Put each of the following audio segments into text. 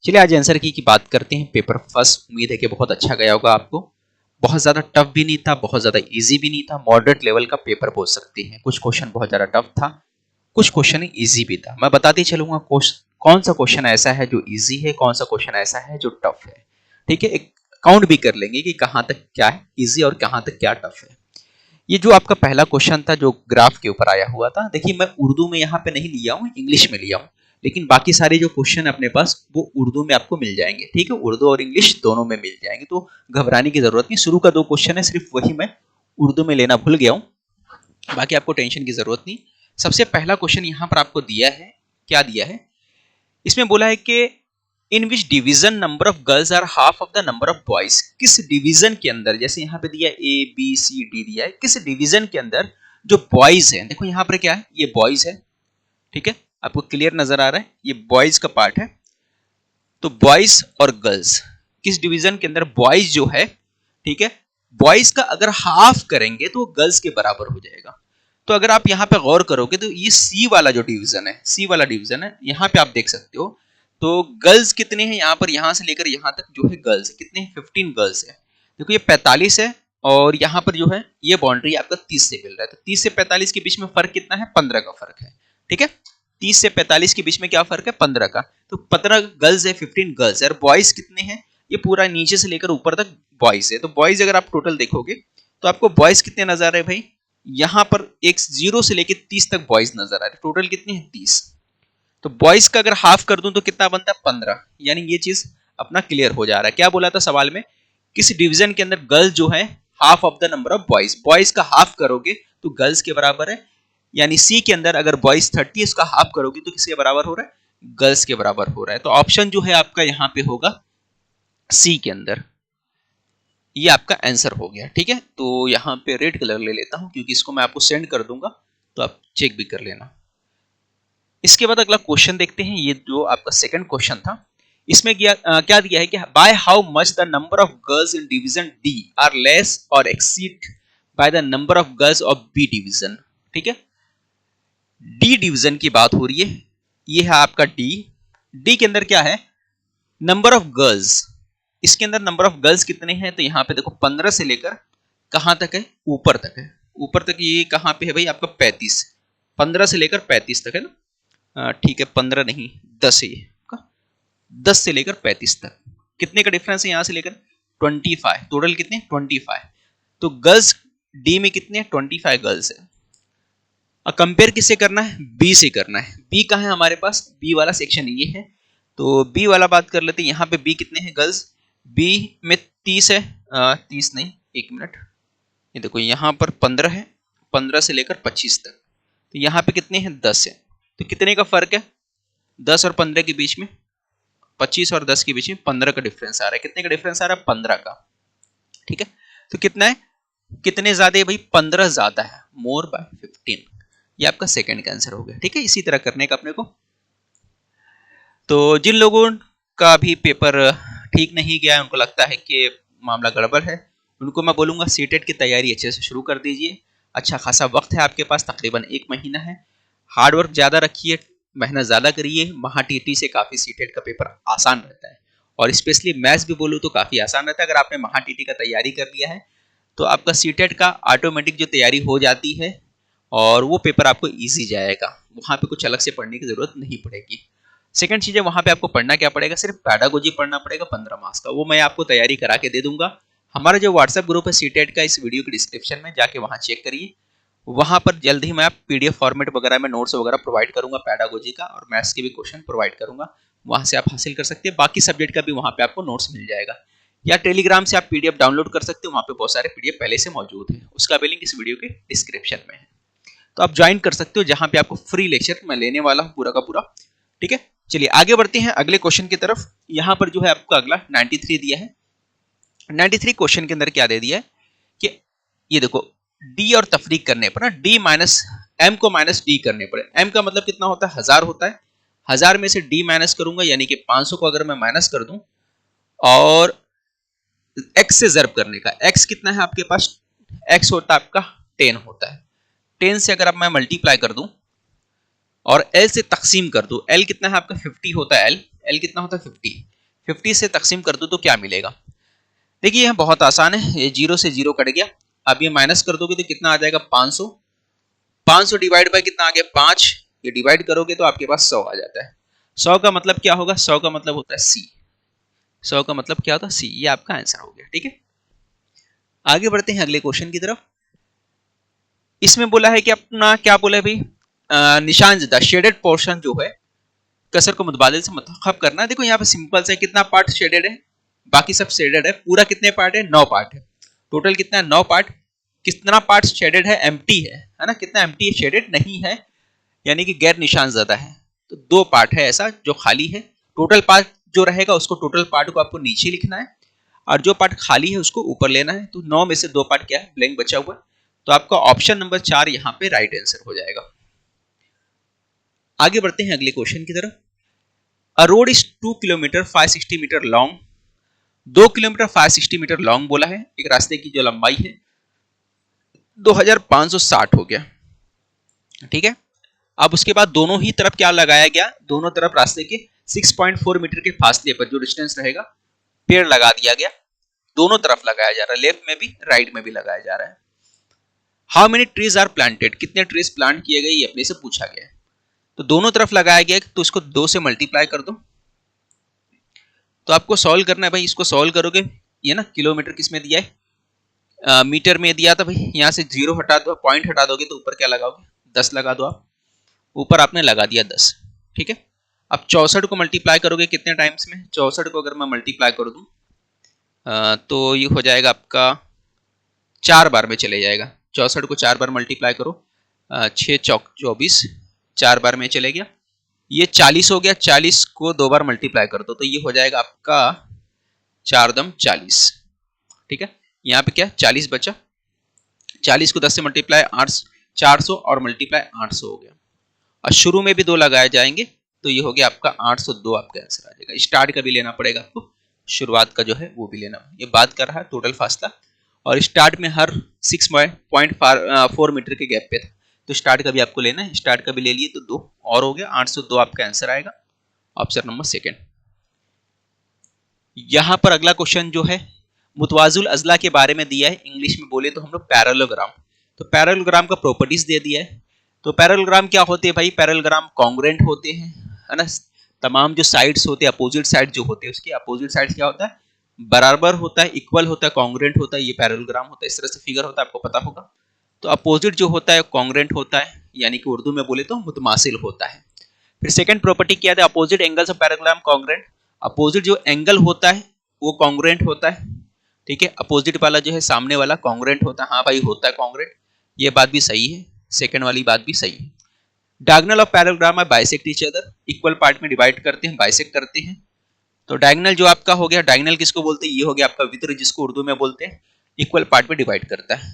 चलिए आज आंसर की बात करते हैं। पेपर फर्स्ट उम्मीद है कि बहुत अच्छा गया होगा आपको। बहुत ज़्यादा टफ भी नहीं था, बहुत ज़्यादा इजी भी नहीं था, मॉडरेट लेवल का पेपर बोल सकते हैं। कुछ क्वेश्चन बहुत ज़्यादा टफ था, कुछ क्वेश्चन इजी भी था। मैं बताते चलूंगा कौन सा क्वेश्चन ऐसा है जो इजी है, कौन सा क्वेश्चन ऐसा है जो टफ है। ठीक है, एक काउंट भी कर लेंगे कि कहाँ तक क्या है इजी और कहाँ तक क्या टफ है। ये जो आपका पहला क्वेश्चन था जो ग्राफ के ऊपर आया हुआ था, देखिए मैं उर्दू में यहाँ पे नहीं लिया हूँ, इंग्लिश में लिया हूँ, लेकिन बाकी सारे जो क्वेश्चन अपने पास वो उर्दू में आपको मिल जाएंगे। ठीक है, उर्दू और इंग्लिश दोनों में मिल जाएंगे, तो घबराने की जरूरत नहीं। शुरू का 2 क्वेश्चन है सिर्फ वही मैं उर्दू में लेना भूल गया हूँ, बाकी आपको टेंशन की जरूरत नहीं। सबसे पहला क्वेश्चन यहाँ पर आपको दिया है, क्या दिया है, इसमें बोला है कि in which division number of girls are half of the number of boys. किस डिवीजन के अंदर, जैसे यहाँ पे दिया ए बी सी डी दिया है, किस डिवीजन के अंदर जो बॉयज है, देखो यहाँ पर क्या है, ये बॉयज है। ठीक है, आपको क्लियर नजर आ रहा है, ये बॉयज का पार्ट है। तो बॉयज और गर्ल्स किस डिवीजन के अंदर बॉयज जो है, ठीक है, बॉयज का अगर हाफ करेंगे तो गर्ल्स के बराबर हो जाएगा। तो अगर आप यहाँ पे गौर करोगे तो ये सी वाला जो डिवीजन है, सी वाला डिवीजन है, यहाँ पे आप देख सकते हो। तो गर्ल्स कितने हैं यहाँ पर, यहाँ से लेकर यहाँ तक जो है गर्ल्स कितने हैं, 15 गर्ल्स है। देखो ये 45 है और यहाँ पर जो है ये बाउंड्री आपका 30 से मिल रहा है। तो 30 से 45 के बीच में फर्क कितना है, 15 का फर्क है। ठीक है, 30 से 45 के बीच में क्या फर्क है, 15 का। तो 15 गर्ल्स है, 15 गर्ल्स है, और बॉयज कितने हैं, ये पूरा नीचे से लेकर ऊपर तक बॉयज है। तो बॉयज अगर आप टोटल देखोगे तो आपको बॉयज कितने नजर आ रहे हैं भाई, यहाँ पर एक 0 से लेकर 30 तक बॉयज नजर आ रहे हैं। टोटल कितने हैं, 30। तो बॉयज का अगर हाफ कर दूं तो कितना बनता है, 15। यानी ये चीज अपना क्लियर हो जा रहा है। क्या बोला था सवाल में, किस डिवीजन के अंदर गर्ल्स जो है half of the number of boys, boys का हाफ करोगे तो गर्ल्स के बराबर है। यानी सी के अंदर अगर बॉयज 30 उसका हाफ करोगे तो किसके बराबर हो रहा है, गर्ल्स के बराबर हो रहा है। तो ऑप्शन जो है आपका यहाँ पे होगा सी के अंदर, ये आपका आंसर हो गया। ठीक है, तो यहाँ पे रेड कलर ले लेता हूं क्योंकि इसको मैं आपको सेंड कर दूंगा, तो आप चेक भी कर लेना। इसके बाद अगला क्वेश्चन देखते हैं, ये जो आपका सेकंड क्वेश्चन था, इसमें क्या दिया है कि by how much the number of girls in division D are less और exceed by the number of girls of B division. ठीक है, डी डिवीजन की बात हो रही है, ये है आपका डी। डी के अंदर क्या है, नंबर ऑफ गर्ल्स, इसके अंदर नंबर ऑफ गर्ल्स कितने हैं, तो यहाँ पे देखो 15 से लेकर कहां तक है, ऊपर तक है। ऊपर तक ये कहां पे है भाई आपका 35, 15 से लेकर 35 तक है ना। ठीक है, 15 नहीं 10 है, 10 से लेकर 35 तक कितने का डिफरेंस है, यहां से लेकर 25। टोटल कितने, 25। तो गर्ल्स डी में कितने, 25 गर्ल्स है। अब कंपेयर किससे करना है, बी से करना है। बी कहाँ है हमारे पास, बी वाला सेक्शन ये है, तो बी वाला बात कर लेते हैं। यहाँ पे बी कितने हैं गर्ल्स, बी में 30 है, 30 नहीं, एक मिनट, ये देखो यहाँ पर 15 है, 15 से लेकर 25 तक। तो यहाँ पे कितने हैं, 10 है। तो कितने का फर्क है, 10 और 15 के बीच में, 25 और 10 के बीच में 15 का डिफरेंस आ रहा है। कितने का डिफरेंस आ रहा है, 15 का। ठीक है, तो कितना है, कितने ज्यादा है भाई, 15 ज्यादा है, मोर बाय 15। ये आपका सेकंड का आंसर हो गया। ठीक है, इसी तरह करने का अपने को। तो जिन लोगों का भी पेपर ठीक नहीं गया, उनको लगता है कि मामला गड़बड़ है, उनको मैं बोलूंगा सीटेट की तैयारी अच्छे से शुरू कर दीजिए। अच्छा खासा वक्त है आपके पास, तकरीबन 1 महीना है। हार्ड वर्क ज़्यादा रखिए, मेहनत ज़्यादा करिए। महा टीटी से काफ़ी सीटेट का पेपर आसान रहता है, और स्पेशली मैथ्स भी बोलूँ तो काफ़ी आसान रहता है। अगर आपने महा टीटी का तैयारी कर लिया है तो आपका सीटेट का ऑटोमेटिक जो तैयारी हो जाती है, और वो पेपर आपको ईजी जाएगा। वहाँ पे कुछ अलग से पढ़ने की ज़रूरत नहीं पड़ेगी। सेकंड चीज़ है, वहाँ पे आपको पढ़ना क्या पड़ेगा, सिर्फ पैडागोजी पढ़ना पड़ेगा 15 मार्क्स का। वो मैं आपको तैयारी करा के दे दूंगा। हमारा जो व्हाट्सएप ग्रुप है सीटेट का, इस वीडियो के डिस्क्रिप्शन में जाके वहाँ चेक करिए। वहाँ पर जल्द ही मैं आप पीडीएफ फॉर्मेट वगैरह में नोट्स वगैरह प्रोवाइड करूंगा, पैडागोजी का और मैथ्स के भी क्वेश्चन प्रोवाइड करूंगा। वहाँ से आप हासिल कर सकते हैं। बाकी सब्जेक्ट का भी वहाँ पे आपको नोट्स मिल जाएगा, या टेलीग्राम से आप पीडीएफ डाउनलोड कर सकते हो। वहाँ पे बहुत सारे पीडीएफ पहले से मौजूद है, उसका भी लिंक इस वीडियो के डिस्क्रिप्शन में है, तो आप ज्वाइन कर सकते हो, जहाँ पे आपको फ्री लेक्चर मैं लेने वाला हूँ पूरा का पूरा। ठीक है, चलिए आगे बढ़ते हैं अगले क्वेश्चन की तरफ। यहाँ पर जो है आपको अगला 93 दिया है। 93 क्वेश्चन के अंदर क्या दे दिया है कि ये देखो, डी और तफरीक करने पर ना, डी माइनस एम को माइनस डी करने पर, एम का मतलब कितना होता है, 1000 होता है। 1000 में से डी माइनस करूंगा, यानी कि 500 को अगर मैं माइनस कर दूं, और एक्स से जर्ब करने का, एक्स कितना है आपके पास, एक्स होता है आपका 10 होता है। 10 से अगर अब मैं मल्टीप्लाई कर दूं और एल से तकसीम कर दूं, एल कितना है आपका 50 होता है, एल L कितना होता है 50, 50 से तकसीम कर दो तो क्या मिलेगा। देखिए यह बहुत आसान है, ये 0 से 0 कट गया, अब ये माइनस कर दोगे तो कितना आ जाएगा 500, 500 डिवाइड बाय कितना आ गया 5, ये डिवाइड करोगे तो आपके पास 100 आ जाता है। 100 का मतलब क्या होगा, 100 का मतलब होता है C, 100 का मतलब क्या होता है C, ये आपका आंसर हो गया। ठीक है, आगे बढ़ते हैं अगले क्वेश्चन की तरफ। इसमें बोला है कि अपना क्या बोला है भाई, निशान ज़दा शेडेड पोर्शन जो है कसर को मुतबादिल से मुंतखब करना। देखो यहाँ पे सिंपल सा कितना पार्ट शेडेड है, बाकी सब शेडेड है, पूरा कितने पार्ट है 9 पार्ट है, टोटल कितना है 9 पार्ट। कितना पार्ट शेडेड है, एम्प्टी है ना, कितना एम्प्टी है, शेडेड नहीं है, यानी कि गैर निशान ज़दा है। तो 2 पार्ट है ऐसा जो खाली है, टोटल पार्ट जो रहेगा उसको टोटल पार्ट को आपको नीचे लिखना है और जो पार्ट खाली है उसको ऊपर लेना है। तो 9 में से 2 पार्ट क्या है, ब्लैंक बचा हुआ है, तो आपका ऑप्शन नंबर 4 यहाँ पे राइट आंसर हो जाएगा। आगे बढ़ते हैं अगले क्वेश्चन की तरफ। A road is 2 kilometre 560 metre long, 2 kilometre 560 metre long बोला है, एक रास्ते की जो लंबाई है 2560 हो गया। ठीक है, अब उसके बाद दोनों ही तरफ क्या लगाया गया, दोनों तरफ रास्ते के 6.4 मीटर के फासले पर जो डिस्टेंस रहेगा पेड़ लगा दिया गया, दोनों तरफ लगाया जा रहा है, लेफ्ट में भी राइट में भी लगाया जा रहा है। How many trees are planted, कितने ट्रीज प्लांट किए गए ये अपने से पूछा गया है। तो दोनों तरफ लगाया गया तो इसको 2 से मल्टीप्लाई कर दो, तो आपको सॉल्व करना है भाई, इसको सॉल्व करोगे, ये ना किलोमीटर किस में दिया है, मीटर में दिया था भाई, यहाँ से 0 हटा दो, पॉइंट हटा दोगे तो ऊपर क्या लगाओगे 10 लगा दो आप, ऊपर आपने लगा दिया 10। ठीक है, अब 64 को मल्टीप्लाई करोगे कितने टाइम्स में, 64 को अगर मैं मल्टीप्लाई कर दूं तो ये हो जाएगा आपका 4 बार में चले जाएगा, 64 को 4 बार मल्टीप्लाई करो, 6 चौक 24, 4 बार में चले गया, ये 40 हो गया, 40 को 2 बार मल्टीप्लाई कर दो तो ये हो जाएगा आपका 4 दम 40। ठीक है, यहाँ पे क्या 40 बचा, 40 को 10 से मल्टीप्लाई 8, 400 और मल्टीप्लाई 800 हो गया, और शुरू में भी 2 लगाए जाएंगे तो ये हो गया आपका 802, आपका आंसर आ जाएगा। स्टार्ट का भी लेना पड़ेगा आपको, शुरुआत का जो है वो भी लेना, ये बात कर रहा है टोटल फासला, और स्टार्ट में हर 6.4 मीटर के गैप पे था, तो स्टार्ट का भी आपको लेना है, स्टार्ट का भी ले लिए तो 2 और हो गया 802, आपका आंसर आएगा ऑप्शन नंबर 2। यहां पर अगला क्वेश्चन जो है मुतवाजुल अजला के बारे में दिया है, इंग्लिश में बोले तो हम लोग पैरेललोग्राम, तो पैरेललोग्राम का प्रॉपर्टीज दे दिया है। तो पैरेललोग्राम क्या होते हैं भाई, पैरेललोग्राम कॉन्ग्रुएंट होते हैं, है ना, तमाम जो साइड्स होते हैं अपोजिट साइड जो होते हैं उसके अपोजिट साइड क्या होता है, बराबर होता है, इक्वल होता है, कॉन्ग्रुएंट होता है, ये पैरेललोग्राम होता है, इस तरह से फिगर होता है, आपको पता होगा। तो अपोजिट जो होता है कॉन्ग्रुएंट होता है, यानी कि उर्दू में बोले तो मुतमासिल होता है। फिर सेकंड प्रॉपर्टी क्या है, opposite angles of parallelogram congruent, opposite जो एंगल होता है वो कॉन्ग्रुएंट होता है। ठीक है, अपोजिट वाला जो है सामने वाला कॉन्ग्रुएंट होता है, हाँ भाई होता है कॉन्ग्रुएंट, ये बात भी सही है, सेकंड वाली बात भी सही है। Diagonal of parallelogram bisect each other, equal part में डिवाइड करते हैं, बाइसेक्ट करते हैं। तो डायगोनल जो आपका हो गया, डायगोनल किसको बोलते हैं, ये हो गया आपका वित्र, जिसको उर्दू में बोलते हैं, इक्वल पार्ट में डिवाइड करता है।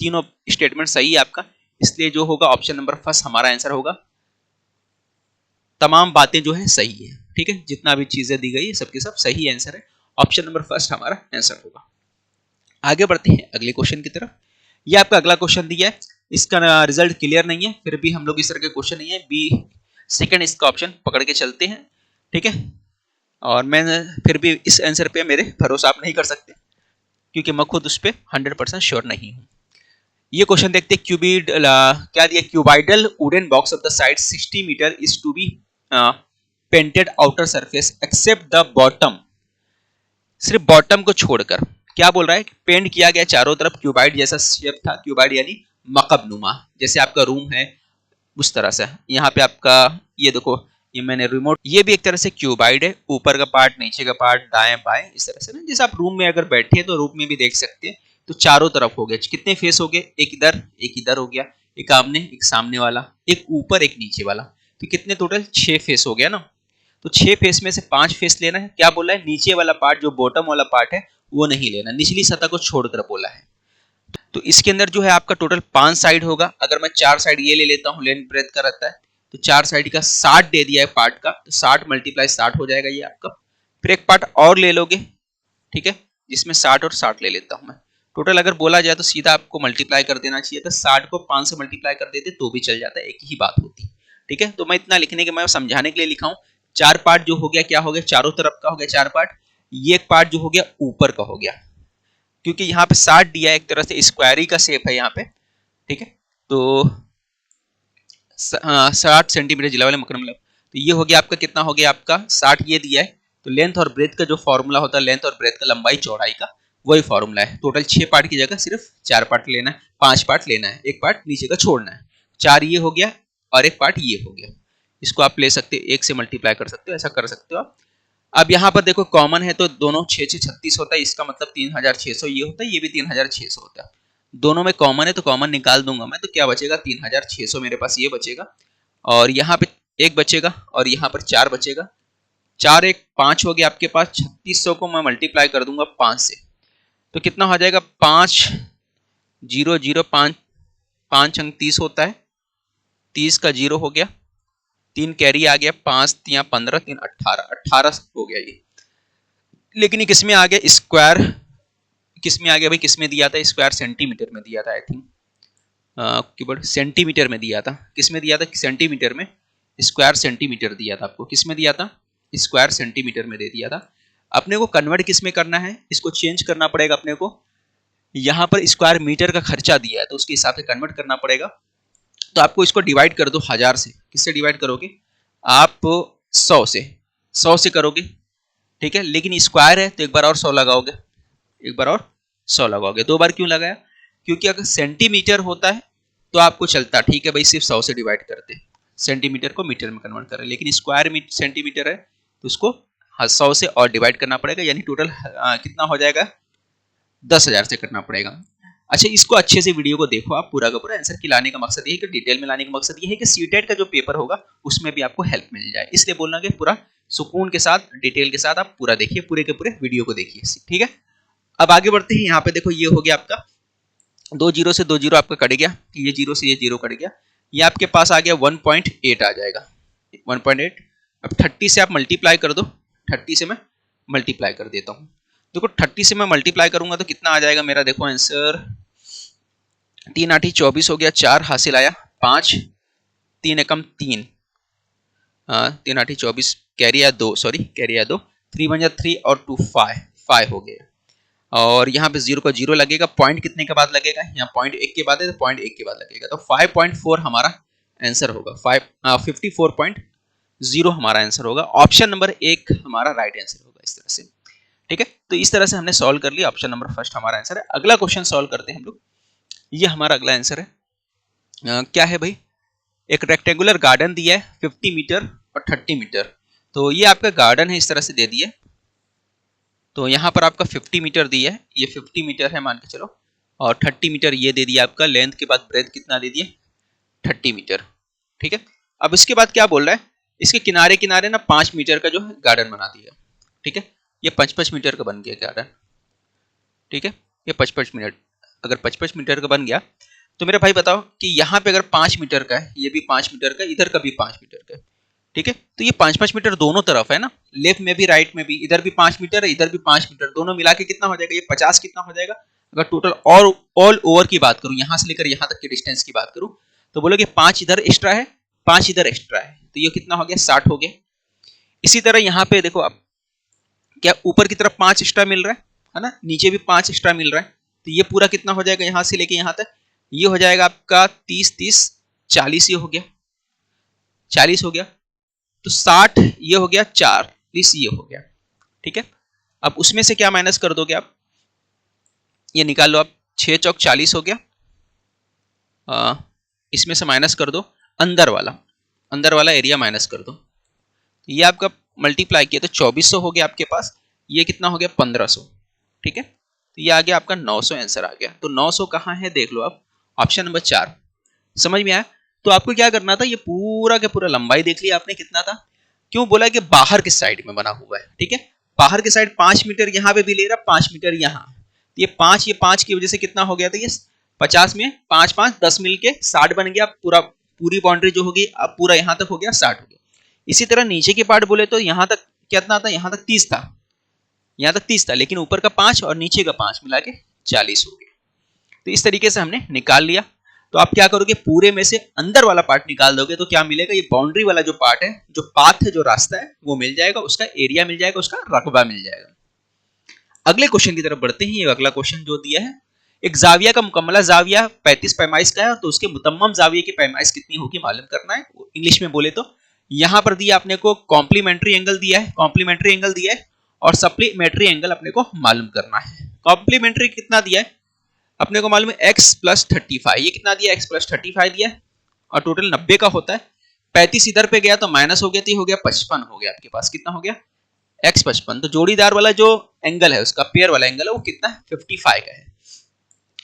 तीनों स्टेटमेंट सही है आपका, इसलिए जो होगा ऑप्शन नंबर फर्स्ट हमारा आंसर होगा। तमाम बातें जो है सही है, ठीक है, जितना भी चीजें दी गई है सबके सब सही आंसर है, ऑप्शन नंबर फर्स्ट हमारा आंसर होगा। आगे बढ़ते हैं अगले क्वेश्चन की तरफ। ये आपका अगला क्वेश्चन दिया है, इसका रिजल्ट क्लियर नहीं है, फिर भी हम लोग इस तरह के क्वेश्चन नहीं है, बी सेकंड इसका ऑप्शन पकड़ के चलते हैं। ठीक है, और मैं फिर भी इस आंसर पे मेरे भरोसा आप नहीं कर सकते, क्योंकि मैं खुद उस पर 100% श्योर नहीं हूँ। ये क्वेश्चन देखते हैं, क्यूबिड क्या दिया, cuboidal wooden box of the side 60 metre is to be painted outer surface except the bottom, सिर्फ बॉटम को छोड़कर क्या बोल रहा है, पेंट किया गया चारों तरफ, क्यूबाइड जैसा शेप था, क्यूबाइड यानी मकबनुमा, जैसे आपका रूम है उस तरह से। यहाँ पे आपका ये देखो, ये मैंने रिमोट, ये भी एक तरह से क्यूबाइड है, ऊपर का पार्ट नीचे का पार्ट दाएं बाएं इस तरह से ना, जैसे आप रूम में अगर बैठे हैं तो रूम में भी देख सकते हैं। तो चारों तरफ हो गया, कितने फेस हो गए, एक इधर हो गया, एक आमने एक सामने वाला, एक ऊपर एक नीचे वाला, तो कितने टोटल 6 फेस हो गया ना। तो 6 फेस में से 5 फेस लेना है, क्या बोला है, नीचे वाला पार्ट जो बॉटम वाला पार्ट है वो नहीं लेना, निचली सतह को छोड़कर बोला है। तो इसके अंदर जो है आपका टोटल 5 साइड होगा, अगर मैं 4 साइड ये ले लेता हूँ, लेंथ ब्रेथ का रहता है, तो 4 साइड का 60 दे दिया है पार्ट का, तो 60 मल्टीप्लाई 60 हो जाएगा ये आपका। फिर एक पार्ट और ले लोगे, ठीक है, जिसमें 60 और 60 ले लेता हूं मैं, टोटल अगर बोला जाए तो सीधा आपको मल्टीप्लाई कर देना चाहिए था, 60 को 5 से मल्टीप्लाई कर देते तो भी चल जाता है, एक ही बात होती। ठीक है, तो मैं इतना लिखने के, मैं समझाने के लिए लिखा हूं, 4 पार्ट जो हो गया क्या हो गया, चारों तरफ का हो गया 4 पार्ट। ये एक पार्ट जो हो गया ऊपर का हो गया, क्योंकि यहाँ पे 60 दिया है, एक तरह से स्क्वायरी का शेप है यहाँ पे, ठीक है। तो 60 सेंटीमीटर जिला वाले मकरम, तो ये हो गया आपका कितना हो गया आपका 60 ये दिया है। तो लेंथ और ब्रेथ का जो फॉर्मूला होता है, लेंथ और ब्रेथ का लंबाई चौड़ाई का, वही फॉर्मूला है। टोटल 6 पार्ट की जगह सिर्फ 4 पार्ट लेना है, 5 पार्ट लेना है, एक पार्ट नीचे का छोड़ना है। 4 ये हो गया और एक पार्ट ये हो गया। इसको आप ले सकते हो, 1 से मल्टीप्लाई कर सकते हो, ऐसा कर सकते हो आप। अब यहाँ पर देखो कॉमन है तो दोनों 6 6 36 होता है, इसका मतलब 3600 ये होता है, ये भी 3600 होता है। दोनों में कॉमन है तो कॉमन निकाल दूंगा मैं, तो क्या बचेगा 3600 मेरे पास ये बचेगा, और यहाँ पे 1 बचेगा और यहाँ पर 4 बचेगा। 4 1 5 हो गया आपके पास। 3600 को मैं मल्टीप्लाई कर दूंगा 5 से, तो कितना हो जाएगा 5 0 0 5 5 अंक 30 होता है, 30 का 0 हो गया, 3 कैरी आ गया, 5 3 15 3 18 18 हो गया ये। लेकिन ये किस में आ गया, स्क्वायर किस में आ गया भाई, किस में दिया था, स्क्वायर सेंटीमीटर में दिया था आई थिंक, कीवर्ड सेंटीमीटर में दिया था। किस में दिया था, सेंटीमीटर में, स्क्वायर सेंटीमीटर दिया था आपको। किस में दिया था, स्क्वायर सेंटीमीटर में दे दिया था। अपने को कन्वर्ट किस में करना है, इसको चेंज करना पड़ेगा अपने को। यहाँ पर स्क्वायर मीटर का खर्चा दिया है तो उसके हिसाब से कन्वर्ट करना पड़ेगा। तो आपको इसको डिवाइड कर दो 1000 से। किससे डिवाइड करोगे आप, 100 से, 100 से करोगे, ठीक है। लेकिन स्क्वायर है तो एक बार और 100 लगाओगे, एक बार और 100 लगाओगे। 2 बार क्यों लगाया, क्योंकि अगर सेंटीमीटर होता है तो आपको चलता, ठीक है भाई सिर्फ 100 से डिवाइड करते, सेंटीमीटर को मीटर में कन्वर्ट करें। लेकिन स्क्वायर सेंटीमीटर है तो उसको 100 से और डिवाइड करना पड़ेगा, यानी टोटल कितना हो जाएगा 10,000 से करना पड़ेगा। अच्छा, इसको अच्छे से वीडियो को देखो आप, पूरा का पूरा आंसर की लाने का मकसद ये है कि डिटेल में लाने का मकसद ये है कि सीटेट का जो पेपर होगा उसमें भी आपको हेल्प मिल जाए, इसलिए बोलना कि पूरा सुकून के साथ डिटेल के साथ आप पूरा देखिए, पूरे के पूरे वीडियो को देखिए, ठीक है। अब आगे बढ़ते हैं। यहाँ पे देखो ये हो गया आपका 2 जीरो से 2 जीरो आपका कट गया, ये जीरो से ये जीरो कट गया, ये आपके पास आ गया 1.8 आ जाएगा, 1.8। अब 30 से आप मल्टीप्लाई कर दो, 30 से मैं मल्टीप्लाई कर देता हूँ। देखो 30 से मैं मल्टीप्लाई करूंगा तो कितना आ जाएगा मेरा, देखो आंसर 3 8 24 हो गया, 4 हासिल आया, 5 3 एकम 3, 3 8 24 कैरी आया 2, सॉरी कैरी आया 2, 3 1 3 और 2 5 हो गया। और यहाँ पे 0 का 0 लगेगा, पॉइंट कितने के बाद लगेगा, यहाँ पॉइंट 1 के बाद है तो पॉइंट 1 के बाद लगेगा, तो 5.4 हमारा आंसर होगा, 54.0 हमारा आंसर होगा। ऑप्शन नंबर 1 हमारा राइट आंसर होगा इस तरह से, ठीक है। तो इस तरह से हमने सॉल्व कर लिया, ऑप्शन नंबर फर्स्ट हमारा आंसर है। अगला क्वेश्चन सॉल्व करते हैं हम लोग, ये हमारा अगला आंसर है। क्या है भाई, एक रेक्टेंगुलर गार्डन दिया है 50 मीटर और 30 मीटर, तो ये आपका गार्डन है, इस तरह से दे दिया। तो यहाँ पर आपका 50 मीटर दिया है, ये 50 मीटर है मान के चलो, और 30 मीटर ये दे दिया आपका, लेंथ के बाद ब्रेथ कितना दे दिया 30 मीटर, ठीक है। अब इसके बाद क्या बोल रहा है, इसके किनारे किनारे ना 5 मीटर का जो है गार्डन बना दिया, ठीक है। ये 5-5 मीटर का बन गया गार्डन, ठीक है। ये 5-5 मिनट, अगर 5-5 मीटर का बन गया तो मेरे भाई बताओ कि यहाँ पे अगर 5 मीटर का है, ये भी 5 मीटर का, इधर का भी 5 मीटर का है, ठीक है। तो ये 5-5 मीटर दोनों तरफ है ना, लेफ्ट में भी राइट में भी, इधर भी 5 मीटर है इधर भी 5 मीटर, दोनों मिला के कितना हो जाएगा, ये 50 कितना हो जाएगा। अगर टोटल और ऑल ओवर की बात करूं, यहाँ से लेकर यहाँ तक की डिस्टेंस की बात करूं, तो बोलोगे 5 इधर एक्स्ट्रा है 5 इधर एक्स्ट्रा है, तो ये कितना हो गया 60 हो गया। इसी तरह यहाँ पे देखो आप, क्या ऊपर की तरफ 5 एक्स्ट्रा मिल रहा है ना, नीचे भी 5 एक्स्ट्रा मिल रहा है, तो ये पूरा कितना हो जाएगा यहाँ से लेके यहाँ तक, ये हो जाएगा आपका 30 40, ये हो गया 40 हो गया, तो 60 ये हो गया, 40 ये हो गया, ठीक है। अब उसमें से क्या माइनस कर दोगे आप, ये निकाल लो आप, 6 चौक 40 हो गया, इसमें से माइनस कर दो अंदर वाला एरिया माइनस कर दो, ये आपका मल्टीप्लाई किया तो 2400 हो गया आपके पास, ये कितना हो गया 1500, ठीक है। तो ये आ गया आपका 900 आंसर आ गया। तो 900 कहाँ है देख लो आप, ऑप्शन नंबर 4, समझ में आया। तो आपको क्या करना था, ये पूरा का पूरा लंबाई देख लिया आपने कितना था, क्यों बोला कि बाहर के साइड में बना हुआ है, ठीक है। बाहर के साइड 5 मीटर यहाँ पे भी ले रहा, 5 मीटर यहाँ, तो ये 5 की वजह से कितना हो गया था, ये 50 में 5 5 10 मिल के 60 बन गया, पूरी बाउंड्री जो होगी अब पूरा यहाँ तक हो गया 60 हो गया। इसी तरह नीचे के पार्ट बोले तो यहाँ तक कितना था, यहाँ तक 30 था, यहाँ तक 30 था, लेकिन ऊपर का 5 और नीचे का 5 मिला के 40 हो गया। तो इस तरीके से हमने निकाल लिया। तो आप क्या करोगे, पूरे में से अंदर वाला पार्ट निकाल दोगे तो क्या मिलेगा, ये बाउंड्री वाला जो पार्ट है, जो पाथ है, जो रास्ता है, वो मिल जाएगा, उसका एरिया मिल जाएगा, उसका रकबा मिल जाएगा। अगले क्वेश्चन की तरफ बढ़ते हैं। ये अगला क्वेश्चन जो दिया है, एक जाविया का मुकम्मला जाविया 35 पैमाइश का है, तो उसके मुतम्मम जाविये की पैमाइश कितनी होगी मालूम करना है। इंग्लिश में बोले तो यहां पर दिया अपने को कॉम्प्लीमेंट्री एंगल दिया है, कॉम्प्लीमेंट्री एंगल दिया है, और सप्लीमेंट्री एंगल अपने को मालूम करना है। कॉम्प्लीमेंट्री कितना दिया है अपने को मालूम है, x प्लस 35, ये कितना दिया, x प्लस 35 दिया है, और टोटल 90 का होता है। 35 इधर पे गया तो माइनस हो गया, तो ये हो गया 55 हो गया, आपके पास कितना हो गया, x 55। तो जोड़ीदार वाला जो एंगल है, उसका पेयर वाला एंगल है, वो कितना है, 55 का है।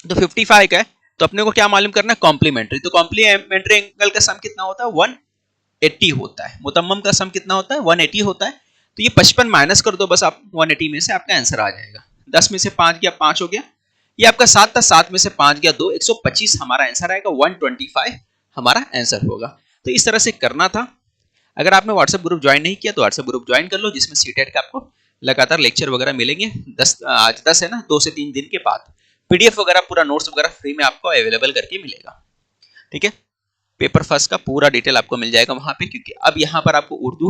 तो 55 का है, तो अपने को क्या मालूम करना है, कॉम्प्लीमेंट्री। तो कॉम्प्लीमेंट्री एंगल का सम कितना होता है, 180 होता है। मुतम्मम का सम कितना होता है, 180 होता है। तो ये 55 माइनस कर दो बस आप 180 में से, आपका आंसर आ जाएगा। 10 में से 5 गया, 5 हो गया। ये आपका 7 था, 7 में से 5 गया 2, 125 हमारा आंसर आएगा, 125 हमारा आंसर होगा। तो इस तरह से करना था। अगर आपने व्हाट्सएप ग्रुप ज्वाइन नहीं किया तो व्हाट्सएप ग्रुप ज्वाइन कर लो, जिसमें सीटेट का आपको लगातार लेक्चर वगैरह मिलेंगे। आज 10 है ना, 2 से 3 दिन के बाद पीडीएफ वगैरह, पूरा नोट्स वगैरह फ्री में आपको अवेलेबल करके मिलेगा। ठीक है, पेपर फर्स्ट का पूरा डिटेल आपको मिल जाएगा वहां पे, क्योंकि अब यहाँ पर आपको उर्दू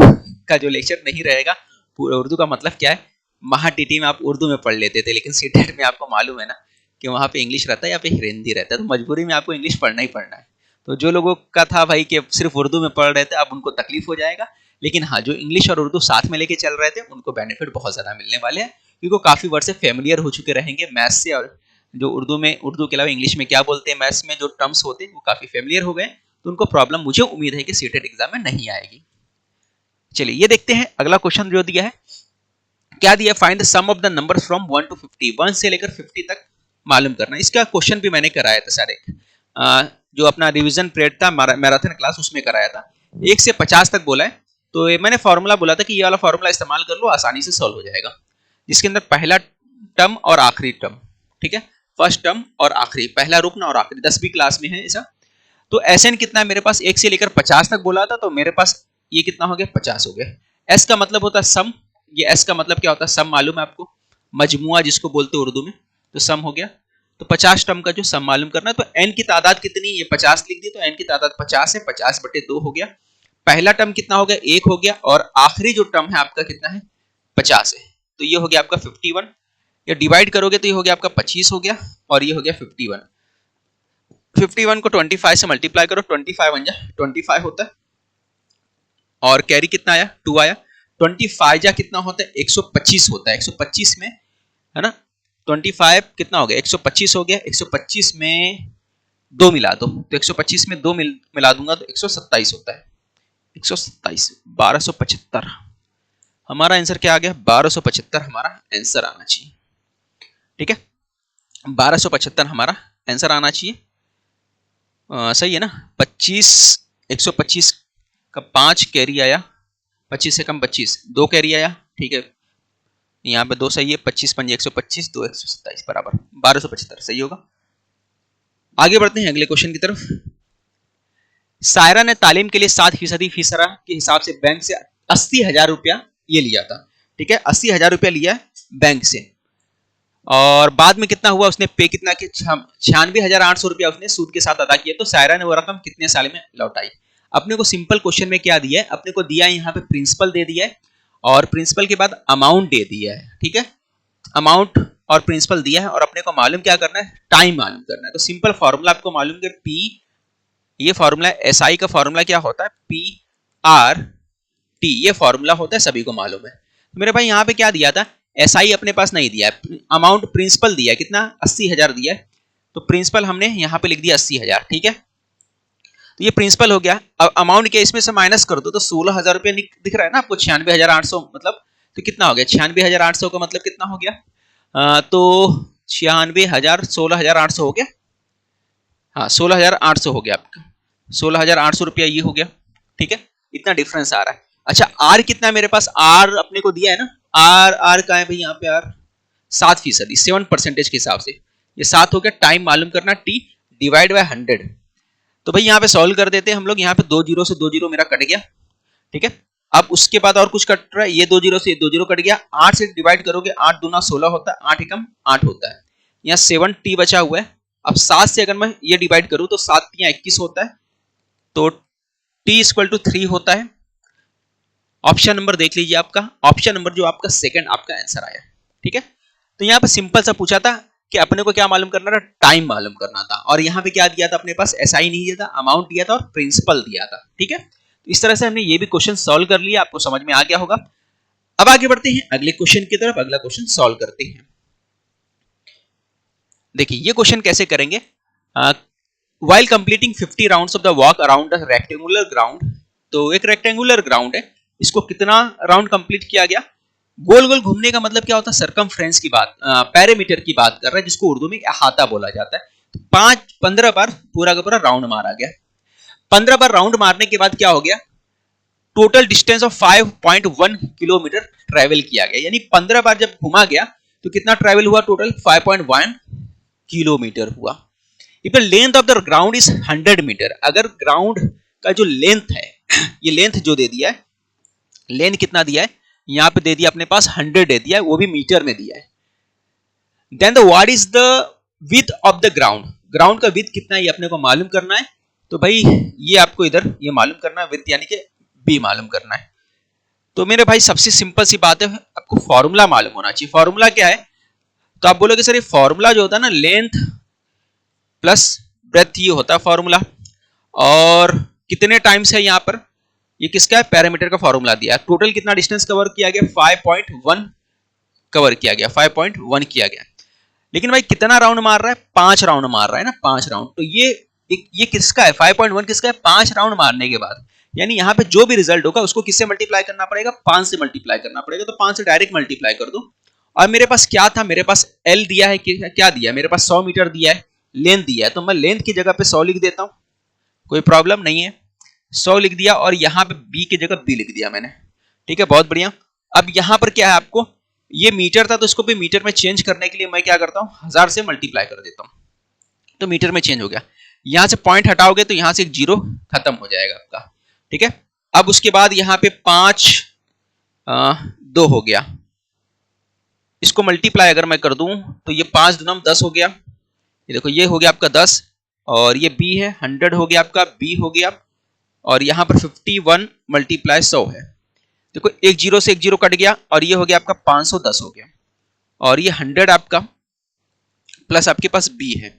का जो लेक्चर नहीं रहेगा। पूरा उर्दू का मतलब क्या है, महा टीटी में आप उर्दू में पढ़ लेते थे, लेकिन सीटेट में आपको मालूम है ना कि वहाँ पे इंग्लिश रहता है या फिर हिंदी रहता है, तो मजबूरी में आपको इंग्लिश पढ़ना ही पढ़ना है। तो जो लोगों का था भाई कि सिर्फ उर्दू में पढ़ रहे थे, अब उनको तकलीफ हो जाएगा। लेकिन हाँ, जो इंग्लिश और उर्दू साथ में लेके चल रहे थे, उनको बेनिफिट बहुत ज़्यादा मिलने वाले हैं, क्योंकि वो काफ़ी वर्ड से फेमिलियर हो चुके रहेंगे मैथ्स से। और जो उर्दू के अलावा इंग्लिश में क्या बोलते हैं, मैथ्स में जो टर्म्स होते हैं, वो काफ़ी फेमिलियर हो गए, तो उनको प्रॉब्लम मुझे उम्मीद है कि सीटेट एग्जाम में नहीं आएगी। चलिए ये देखते हैं अगला क्वेश्चन जो दिया है, क्या दिया, find the sum of the numbers from 1 to 50, 1 से लेकर 50 तक मालूम करना। इसका क्वेश्चन भी मैंने कराया था सर, एक जो अपना रिवीजन पीरियड था मैराथन क्लास, उसमें कराया था। 1 से 50 तक बोला है, तो मैंने फॉर्मूला बोला था कि ये वाला फॉर्मूला इस्तेमाल कर लो, आसानी से सॉल्व हो जाएगा, जिसके अंदर पहला टर्म और आखिरी टर्म, ठीक है, फर्स्ट टर्म और आखिरी, पहला रुकना और आखिरी, 10वीं क्लास में है ऐसा। तो एसएन कितना है मेरे पास, 1 से लेकर 50 तक बोला था, तो मेरे पास ये कितना हो गया, 50 हो गया। एस का मतलब होता है सम, ये एस का मतलब क्या होता है, सम मालूम है आपको, मजमुआ जिसको बोलते हैं उर्दू में, तो सम हो गया। तो 50 टर्म का जो सम मालूम करना है, तो एन की तादाद कितनी, ये 50 लिख दी, तो एन की तादाद 50 है, 50/2 हो गया। पहला टर्म कितना हो गया, 1 हो गया, और आखिरी जो टर्म है आपका कितना है, 50 है, तो ये हो गया आपका 51। ये डिवाइड करोगे तो ये हो गया आपका 25 हो गया, और ये हो गया 51। 51 को 25 से मल्टीप्लाई करो, 25 बन जाए 25 होता है, और कैरी कितना आया, 2 आया। 25 जा कितना होता है, 125 होता है। 125 में है ना, 25 कितना हो गया, 125 हो गया। 125 में 2 मिला दो, तो 125 में 2 मिला दूंगा तो 127 होता है। 127, 1275 हमारा आंसर क्या आ गया, 1275 हमारा आंसर आना चाहिए। ठीक है, 1275 हमारा आंसर आना चाहिए। सही है ना, 125 का 5 कैरी आया, 25 से कम 25, 2 कैरी आया, ठीक है, यहाँ पे 2 सही है, 25 पंजे 125, 2 127 बराबर 1275 सही होगा। आगे बढ़ते हैं अगले क्वेश्चन की तरफ। सायरा ने तालीम के लिए 7% फीसरा के हिसाब से बैंक से 80,000 रुपया ये लिया था, ठीक है, 80,000 रुपया लिया बैंक से, और बाद में कितना हुआ, उसने पे कितना कि 96,800 रुपया उसने सूद के साथ अदा किया। तो सायरा ने वो रकम कितने साल में लौटाई। अपने को सिंपल क्वेश्चन में क्या दिया है, अपने को दिया है यहाँ पे प्रिंसिपल दे दिया है, और प्रिंसिपल के बाद अमाउंट दे दिया है, ठीक है, अमाउंट और प्रिंसिपल दिया है, और अपने को मालूम क्या करना है, टाइम मालूम करना है। तो सिंपल फॉर्मूला आपको मालूम है, पी, ये फॉर्मूला एसआई का फॉर्मूला क्या होता है, पी आर टी, ये फॉर्मूला होता है, सभी को मालूम है। तो मेरे भाई यहाँ पे क्या दिया था, एसआई अपने पास नहीं दिया है, अमाउंट प्रिंसिपल दिया है, कितना, 80,000 दिया है, तो प्रिंसिपल हमने यहाँ पे लिख दिया 80,000, ठीक है, तो ये प्रिंसिपल हो गया। अब अमाउंट के इसमें से माइनस कर दो, तो 16,000 रुपया दिख रहा है ना आपको, 96,800 मतलब, तो कितना हो गया, 96,800 का मतलब कितना हो गया, तो 96,000 16,800 हो गया, हाँ 16,800 हो गया आपका, 16,800 रुपया ये हो गया, ठीक है, इतना डिफरेंस आ रहा है। अच्छा आर कितना है मेरे पास, आर अपने को दिया है ना, आर का है भाई यहाँ पे, आर 7%, 7% के हिसाब से ये 7 हो गया। टाइम मालूम करना, टी डिवाइड बाय 100, तो भाई यहाँ पे सॉल्व कर देते हैं हम लोग। यहाँ पे 2 जीरो से 2 जीरो मेरा कट गया, ठीक है, अब उसके बाद और कुछ कट रहा है, ये 2 जीरो से 2 जीरो कट गया, 8 से डिवाइड करोगे, 8 दूना 16 होता है, 8 एकम 8 होता है, यहाँ 7 टी बचा हुआ है, अब 7 से अगर मैं ये डिवाइड करूं तो 7 × 21 होता है, तो t = 3 होता है। ऑप्शन नंबर देख लीजिए आपका, ऑप्शन नंबर जो आपका सेकंड आपका आंसर आया। ठीक है, तो यहाँ पे सिंपल सा पूछा था कि अपने को क्या मालूम करना था, टाइम मालूम करना था, और यहाँ पे क्या दिया था अपने पास, एसआई नहीं दिया था, अमाउंट दिया था और प्रिंसिपल दिया था। ठीक है, तो इस तरह से हमने ये भी क्वेश्चन सॉल्व कर लिया, आपको समझ में आ गया होगा। अब आगे बढ़ते हैं अगले क्वेश्चन की तरफ, अगला क्वेश्चन सॉल्व करते हैं। देखिए ये क्वेश्चन कैसे करेंगे, while completing 50 rounds of the walk around a rectangular ground, तो एक रेक्टेंगुलर ग्राउंड है, इसको कितना राउंड कंप्लीट किया गया। गोल गोल घूमने का मतलब क्या होता है, सरकमफ्रेंस की बात, पैरामीटर की बात कर रहा है, जिसको उर्दू में अहाता बोला जाता है। तो 15 बार पूरा का पूरा राउंड मारा गया। 15 बार राउंड मारने के बाद क्या हो गया, total distance of 5.1 kilometre travel किया गया, यानी 15 बार जब घुमा गया तो कितना ट्रेवल हुआ, टोटल 5.1 किलोमीटर हुआ। If the length of the ground is 100 metre, अगर ग्राउंड का जो लेंथ है, ये लेंथ जो दे दिया है, लेंथ कितना दिया है, यहां पे दे दिया अपने पास 100 दे दिया है, वो भी मीटर में दिया है। Then the what is the width of the ground, ground का विड्थ कितना है ये अपने को मालूम करना है। तो भाई ये आपको इधर ये मालूम करना है, विड्थ यानी कि बी मालूम करना है। तो मेरे भाई सबसे सिंपल सी बात है, आपको फॉर्मूला मालूम होना चाहिए। फॉर्मूला क्या है, तो आप बोलोगे सर ये फॉर्मूला जो होता है ना, लेंथ प्लस ब्रेथ, ये होता है फॉर्मूला। और कितने टाइम्स है यहाँ पर, ये किसका है, पैरामीटर का फॉर्मूला दिया है। टोटल कितना डिस्टेंस कवर किया गया, 5.1 कवर किया गया, 5.1 किया गया। लेकिन भाई कितना राउंड मार रहा है, 5 राउंड मार रहा है ना, 5 राउंड। तो ये किसका है, 5.1 किसका है, 5 राउंड मारने के बाद, यानी यहाँ पे जो भी रिजल्ट होगा उसको किससे मल्टीप्लाई करना पड़ेगा, 5 से मल्टीप्लाई करना पड़ेगा। तो 5 से डायरेक्ट मल्टीप्लाई कर दो। और मेरे पास क्या था, मेरे पास एल दिया है, क्या दिया है, मेरे पास 100 मीटर दिया है, लेंथ दिया है, तो मैं लेंथ की जगह पे 100 लिख देता हूं, कोई प्रॉब्लम नहीं है। 100 लिख दिया और यहां पे बी की जगह बी लिख दिया मैंने। ठीक है, बहुत बढ़िया। अब यहां पर क्या है, आपको ये मीटर था तो इसको भी मीटर में चेंज करने के लिए मैं क्या करता हूं, 1000 से मल्टीप्लाई कर देता हूं, तो मीटर में चेंज हो गया। यहां से पॉइंट हटाओगे तो यहां से एक जीरो खत्म हो जाएगा आपका। ठीक है, अब उसके बाद यहां पे 5 2 हो गया, इसको मल्टीप्लाई अगर मैं कर दूं तो ये 5 दूना 10 हो गया। ये देखो ये हो गया आपका 10, और ये बी है 100 हो गया आपका, बी हो गया। और यहां पर 51 मल्टीप्लाई 100 है, देखो एक जीरो से एक जीरो कट गया, और ये हो गया आपका 510 हो गया। और ये 100 आपका प्लस आपके पास बी है।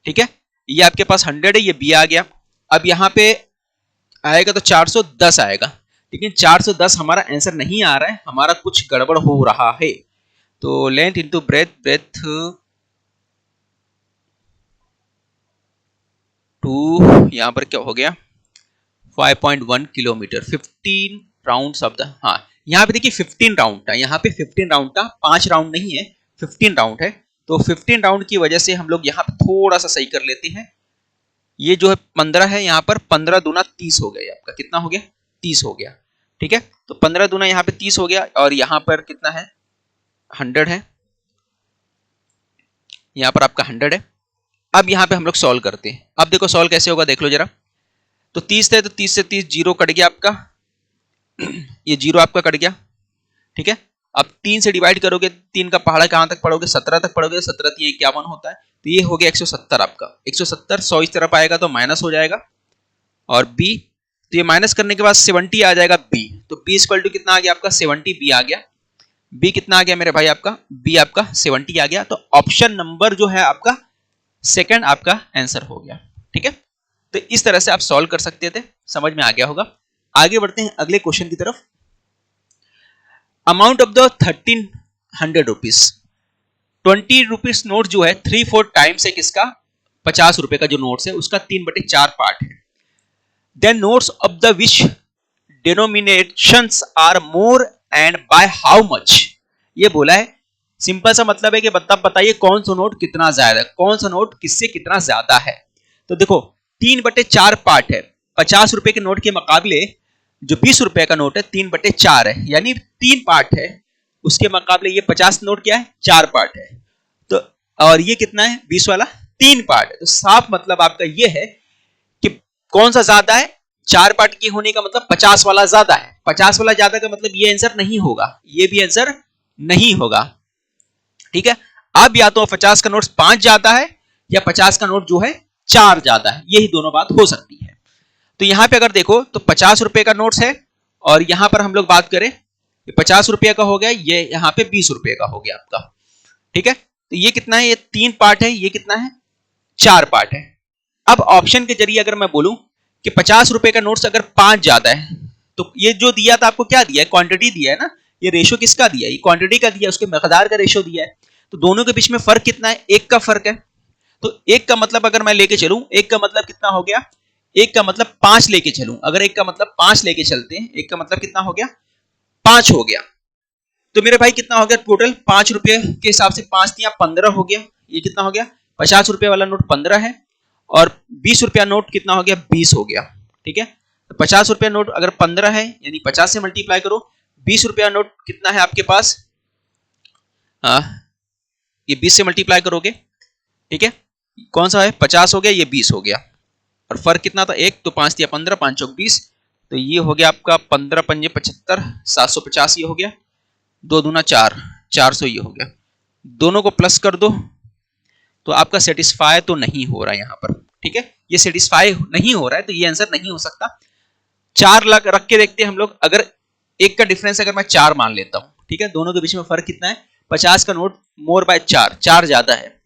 ठीक है, ये आपके पास 100 है, ये बी आ गया। अब यहां पे आएगा तो 410 आएगा, लेकिन 410 हमारा आंसर नहीं आ रहा है, हमारा कुछ गड़बड़ हो रहा है। तो लेंथ इंटू ब्रेथ, ब्रेथ 2, यहां पर क्या हो गया 5.1 किलोमीटर, 15 राउंड्स ऑफ द, हाँ यहाँ पे देखिए 15 राउंड था, यहाँ पे 15 राउंड था, 5 राउंड नहीं है, 15 राउंड है। तो 15 राउंड की वजह से हम लोग यहाँ पे थोड़ा सा सही कर लेते हैं। ये जो है 15 है, यहाँ पर 15 दूना 30 हो गया, आपका कितना हो गया, 30 हो गया। ठीक है, तो 15 दूना यहाँ पे 30 हो गया, और यहाँ पर कितना है 100 है, यहाँ पर आपका 100 है। अब यहाँ पे हम लोग सॉल्व करते हैं। अब देखो सॉल्व कैसे होगा, देख लो जरा। तो 30 है, तो 30 से 30 जीरो कट गया आपका, ये जीरो आपका कट गया। ठीक है, अब 3 से डिवाइड करोगे, 3 का पहाड़ा कहां तक पढ़ोगे, 17 तक पढ़ोगे, 17 3 51 होता है, तो ये हो गया 170 आपका। 170 100 इस तरफ आएगा तो माइनस हो जाएगा, और बी, तो ये माइनस करने के बाद 70 आ जाएगा बी, तो बी इक्वल टू कितना आ गया आपका 70, बी आ गया। बी कितना आ गया मेरे भाई आपका, बी आपका 70 आ गया। तो ऑप्शन नंबर जो है आपका सेकंड आपका आंसर हो गया। ठीक है, तो इस तरह से आप सॉल्व कर सकते थे, समझ में आ गया होगा। आगे बढ़ते हैं अगले क्वेश्चन की तरफ। Amount of the 1300 rupees, 20 rupees note जो है 3/4 टाइम्स है किसका, 50 रुपए का जो नोट्स है उसका 3/4 पार्ट है। Then notes of the which denominations are more and by how much, ये बोला है। सिंपल सा मतलब है कि बताइए कौन सा नोट कितना ज्यादा है, कौन सा नोट किससे कितना ज्यादा है। तो देखो 3/4 पार्ट है, 50 रुपए के नोट के मुकाबले जो 20 रुपए का नोट है 3/4 है, यानी 3 पार्ट है, उसके मुकाबले ये 50 नोट क्या है 4 पार्ट है। तो और ये कितना है 20 वाला 3 पार्ट है। तो साफ मतलब आपका ये है कि कौन सा ज्यादा है, 4 पार्ट की होने का मतलब 50 वाला ज्यादा है। 50 वाला ज्यादा का मतलब ये आंसर नहीं होगा, ये भी आंसर नहीं होगा। ठीक है, अब या तो 50 का नोट 5 ज्यादा है, या 50 का नोट जो है 4 ज्यादा है, यही दोनों बात हो सकती है। तो यहां पे अगर देखो तो 50 रुपए का नोट्स है और यहां पर हम लोग बात करें 50 रुपए का हो गया, ये यहां पे 20 रुपए का हो गया आपका। ठीक है, तो ये कितना है, ये 3 पार्ट है, ये कितना है 4 पार्ट है। अब ऑप्शन के जरिए अगर मैं बोलूं कि 50 रुपए का नोट्स अगर 5 ज्यादा है, तो ये जो दिया था आपको क्या दिया है, क्वांटिटी दिया है ना, ये रेशो किसका दिया है, ये क्वांटिटी का दिया है, उसके मकदार का रेशो दिया है। तो दोनों के बीच में फर्क कितना है, 1 का फर्क है। तो 1 का मतलब अगर मैं लेके चलूं, 1 का मतलब कितना हो गया, 1 का मतलब 5 लेके चलूं, अगर 1 का मतलब 5 लेके चलते हैं, 1 का मतलब कितना हो गया 5 हो गया। तो मेरे भाई कितना हो गया टोटल, 5 रुपए के हिसाब से 5 दिया 15 हो गया। ये कितना हो गया, 50 रुपए वाला नोट 15 है और 20 रुपया नोट कितना हो गया 20 हो गया। ठीक है, तो 50 रुपया नोट अगर 15 है यानी 50 से मल्टीप्लाई करो, 20 रुपया नोट कितना है आपके पास, ये 20 से मल्टीप्लाई करोगे। ठीक है, कौन सा है 50 हो गया, ये 20 हो गया और फर्क कितना था 1, तो 5 दिया 15, 5 चौक 20, तो ये हो गया आपका 15 पंजे 75, 750 ये हो गया, 2 दूना 4, 400 ये हो गया। दोनों को प्लस कर दो तो आपका सेटिस्फाई तो नहीं हो रहा है यहाँ पर। ठीक है, ये सेटिस्फाई नहीं हो रहा है तो ये आंसर नहीं हो सकता। 4 लाख रख के देखते हैं हम लोग, अगर 1 का डिफरेंस अगर मैं 4 मान लेता हूं, ठीक है, दोनों के बीच में फर्क कितना है, 50 का नोट मोर बाय 4, 4 ज्यादा है,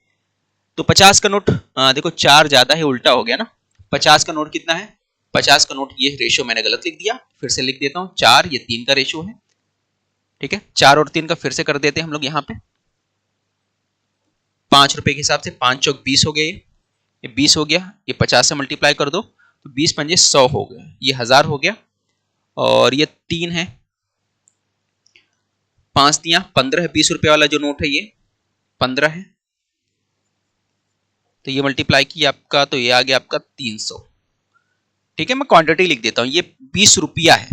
तो 50 का नोट देखो 4 ज्यादा है, उल्टा हो गया ना, 50 का नोट कितना है, 50 का नोट, ये रेशो मैंने गलत लिख दिया, फिर से लिख देता हूं 4, ये 3 का रेशो है। ठीक है, 4 और 3 का फिर से कर देते हैं हम लोग यहाँ पे, 5 रुपए के हिसाब से 5 चौक 20 हो गए, ये 20 हो गया, ये 50 से मल्टीप्लाई कर दो तो 20 पंजे 100 हो गए, ये 1000 हो गया और ये 3 है, 5 दिया 15 है, 20 रुपए वाला जो नोट है ये 15 है, तो ये मल्टीप्लाई किया आपका तो ये आ गया आपका 300। ठीक है, मैं क्वांटिटी लिख देता हूं, ये 20 रुपया है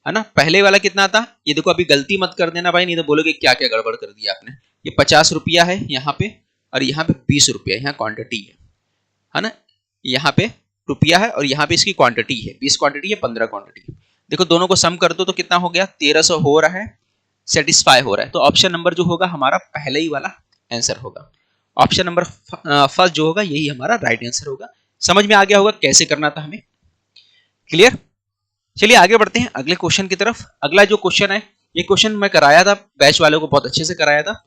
ना। पहले वाला कितना था, ये देखो अभी गलती मत कर देना भाई, नहीं तो बोलोगे क्या क्या गड़बड़ कर दिया आपने। ये 50 रुपया है यहाँ पे और यहाँ पे 20 रुपया, यहाँ क्वांटिटी है ना, यहाँ पे रुपया है और यहाँ पे इसकी क्वांटिटी है, 20 क्वांटिटी है 15 क्वांटिटी। देखो दोनों को सम कर दो तो कितना हो गया 1300 हो रहा है, सेटिस्फाई हो रहा है। तो ऑप्शन नंबर जो होगा हमारा पहले ही वाला आंसर होगा, ऑप्शन नंबर फर्स्ट जो होगा यही हमारा राइट आंसर होगा। समझ में आ गया होगा कैसे करना था हमें, क्लियर। चलिए आगे बढ़ते हैं अगले क्वेश्चन की तरफ। अगला जो क्वेश्चन है, ये क्वेश्चन मैं कराया था बैच वालों को, बहुत अच्छे से कराया था।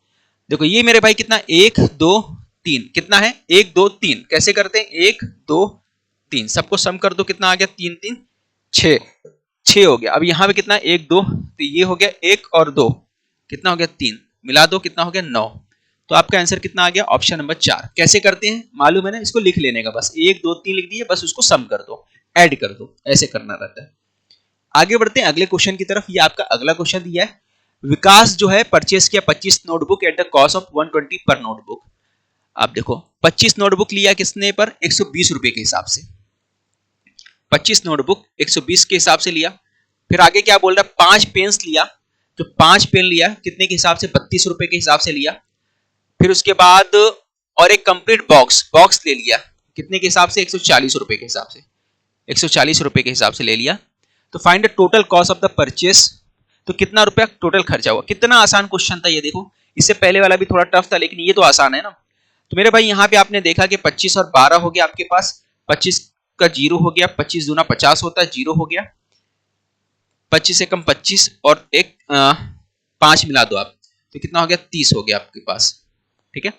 देखो ये मेरे भाई कितना 1 2 3 कितना है 1 2 3, कैसे करते हैं 1 2 3, सबको सम कर दो कितना आ गया 3 3 6, 6 हो गया। अब यहाँ पे कितना 1 2, तो ये हो गया 1 और 2 कितना हो गया 3, मिला दो कितना हो गया 9। तो आपका आंसर कितना आ गया ऑप्शन नंबर 4। कैसे करते हैं मालूम है ना, इसको लिख लेने का, बस 1 2 3 लिख दिए, बस उसको सम कर दो, ऐड कर दो, ऐसे करना रहता है। आगे बढ़ते हैं अगले क्वेश्चन की तरफ। ये आपका अगला क्वेश्चन दिया है, विकास जो है परचेस किया 25 notebook at the cost of 120 पर नोटबुक। आप देखो 25 नोटबुक लिया किसने पर 120 रुपए के हिसाब से, 25 नोटबुक 120 के हिसाब से लिया। फिर आगे क्या बोल रहा है 5 पेन्स लिया, जो 5 पेन लिया कितने के हिसाब से 32 रुपए के हिसाब से लिया। फिर उसके बाद और एक कंप्लीट बॉक्स ले लिया, कितने के हिसाब से 140 रुपए के हिसाब से, 140 रुपए के हिसाब से ले लिया। तो find the total cost of the purchase, तो कितना रुपया टोटल खर्चा हुआ। कितना आसान क्वेश्चन था ये, देखो इससे पहले वाला भी थोड़ा टफ था लेकिन ये तो आसान है ना। तो मेरे भाई यहाँ पे आपने देखा कि 25 और 12 हो गया आपके पास, 25 का 0 हो गया, 25 दूना 50 होता है 0 हो गया, 25 से कम 25 और एक 5 मिला दो आप तो कितना हो गया 30 हो गया आपके पास। ठीक है,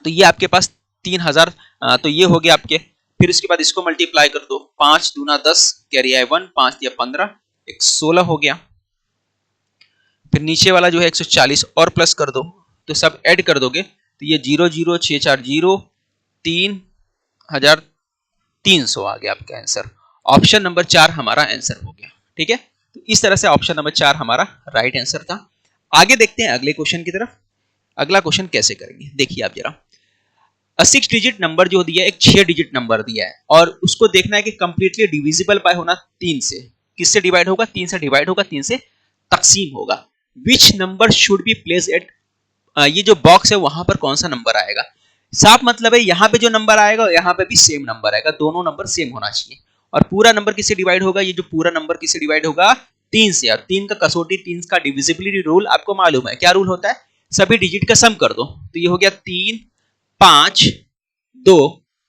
तो ये आपके पास 3000, तो ये हो गया आपके। फिर उसके बाद इसको मल्टीप्लाई कर दो, 5 दूना 10 कैरी आए 1, 5 दिया 15, 16 हो गया। फिर नीचे वाला जो है 140 और प्लस कर दो, तो सब ऐड कर दोगे तो ये 0 0 6 4 0 3300 आ गया आपका आंसर। ऑप्शन नंबर 4 हमारा आंसर हो गया। ठीक है, तो इस तरह से ऑप्शन नंबर 4 हमारा राइट आंसर था। आगे देखते हैं अगले क्वेश्चन की तरफ। अगला क्वेश्चन कैसे करेंगे देखिए आप जरा, 6 डिजिट नंबर जो दिया है, एक 6 डिजिट नंबर दिया है और उसको देखना है कि कंप्लीटली डिविजिबल बाय होना 3 से, किससे डिवाइड होगा 3 से डिवाइड होगा, 3 से तकसीम होगा। Which number should be place at, ये जो बॉक्स है वहां पर कौन सा नंबर आएगा। साफ मतलब है यहाँ पे जो नंबर आएगा यहाँ पे भी सेम नंबर आएगा, दोनों नंबर सेम होना चाहिए। और पूरा नंबर किससे डिवाइड होगा, ये जो पूरा नंबर किससे डिवाइड होगा 3 से। और 3 का कसौटी, 3 का डिविजिबिलिटी रूल आपको मालूम है, क्या रूल होता है, सभी डिजिट का सम कर दो। तो ये हो गया 3 5 2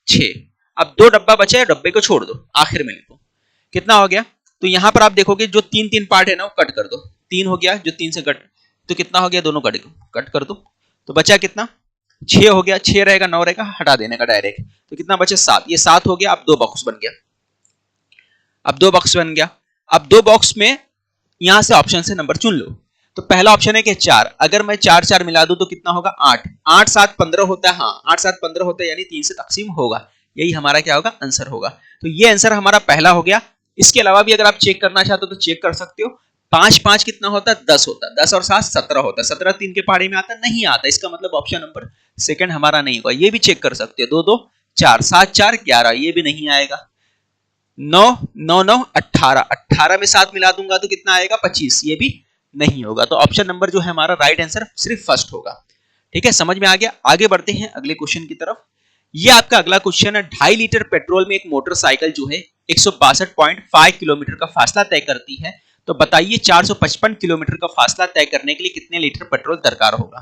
6। अब 2 डब्बा बचा है, डब्बे को छोड़ दो, आखिर में लिखो कितना हो गया। तो यहां पर आप देखोगे जो 3 पार्ट है ना वो कट कर दो, 3 हो गया, जो 3 से कट, तो कितना हो गया, दोनों कट कर दो, तो बचा कितना, 6 हो गया, 6 रहेगा, 9 रहेगा, हटा देने का डायरेक्ट, तो कितना बचे 7, ये 7 हो गया। अब 2 बॉक्स बन गया, अब 2 बॉक्स बन गया। अब 2 बॉक्स में यहां से ऑप्शन से नंबर चुन लो। तो पहला ऑप्शन है कि 4, अगर मैं 4 4 मिला दूं तो कितना होगा 8, 8 7 15 होता है, हाँ 8 7 15 होता है, यानी 3 से तकसीम होगा, यही हमारा क्या होगा, आंसर होगा। तो ये आंसर हमारा पहला हो गया। इसके अलावा भी अगर आप चेक करना चाहते हो तो चेक कर सकते हो। 5 5 कितना होता है, 10 होता है, 10 और 7 17 होता है, 17 3 के पहाड़ी में आता नहीं आता, इसका मतलब ऑप्शन नंबर सेकंड हमारा नहीं होगा। ये भी चेक कर सकते हो, 2 2 4 7 4 11, ये भी नहीं आएगा। 9 9 9 18, 18 में 7 मिला दूंगा तो कितना आएगा 25, ये भी नहीं होगा। तो ऑप्शन नंबर जो है हमारा राइट आंसर सिर्फ फर्स्ट होगा। ठीक है, समझ में आ गया। आगे बढ़ते हैं अगले क्वेश्चन की तरफ। ये आपका अगला क्वेश्चन है, 2.5 लीटर पेट्रोल में एक मोटरसाइकिल जो है 162.5 किलोमीटर का फासला तय करती है, तो बताइए 455 किलोमीटर का फासला तय करने के लिए कितने लीटर पेट्रोल दरकार होगा।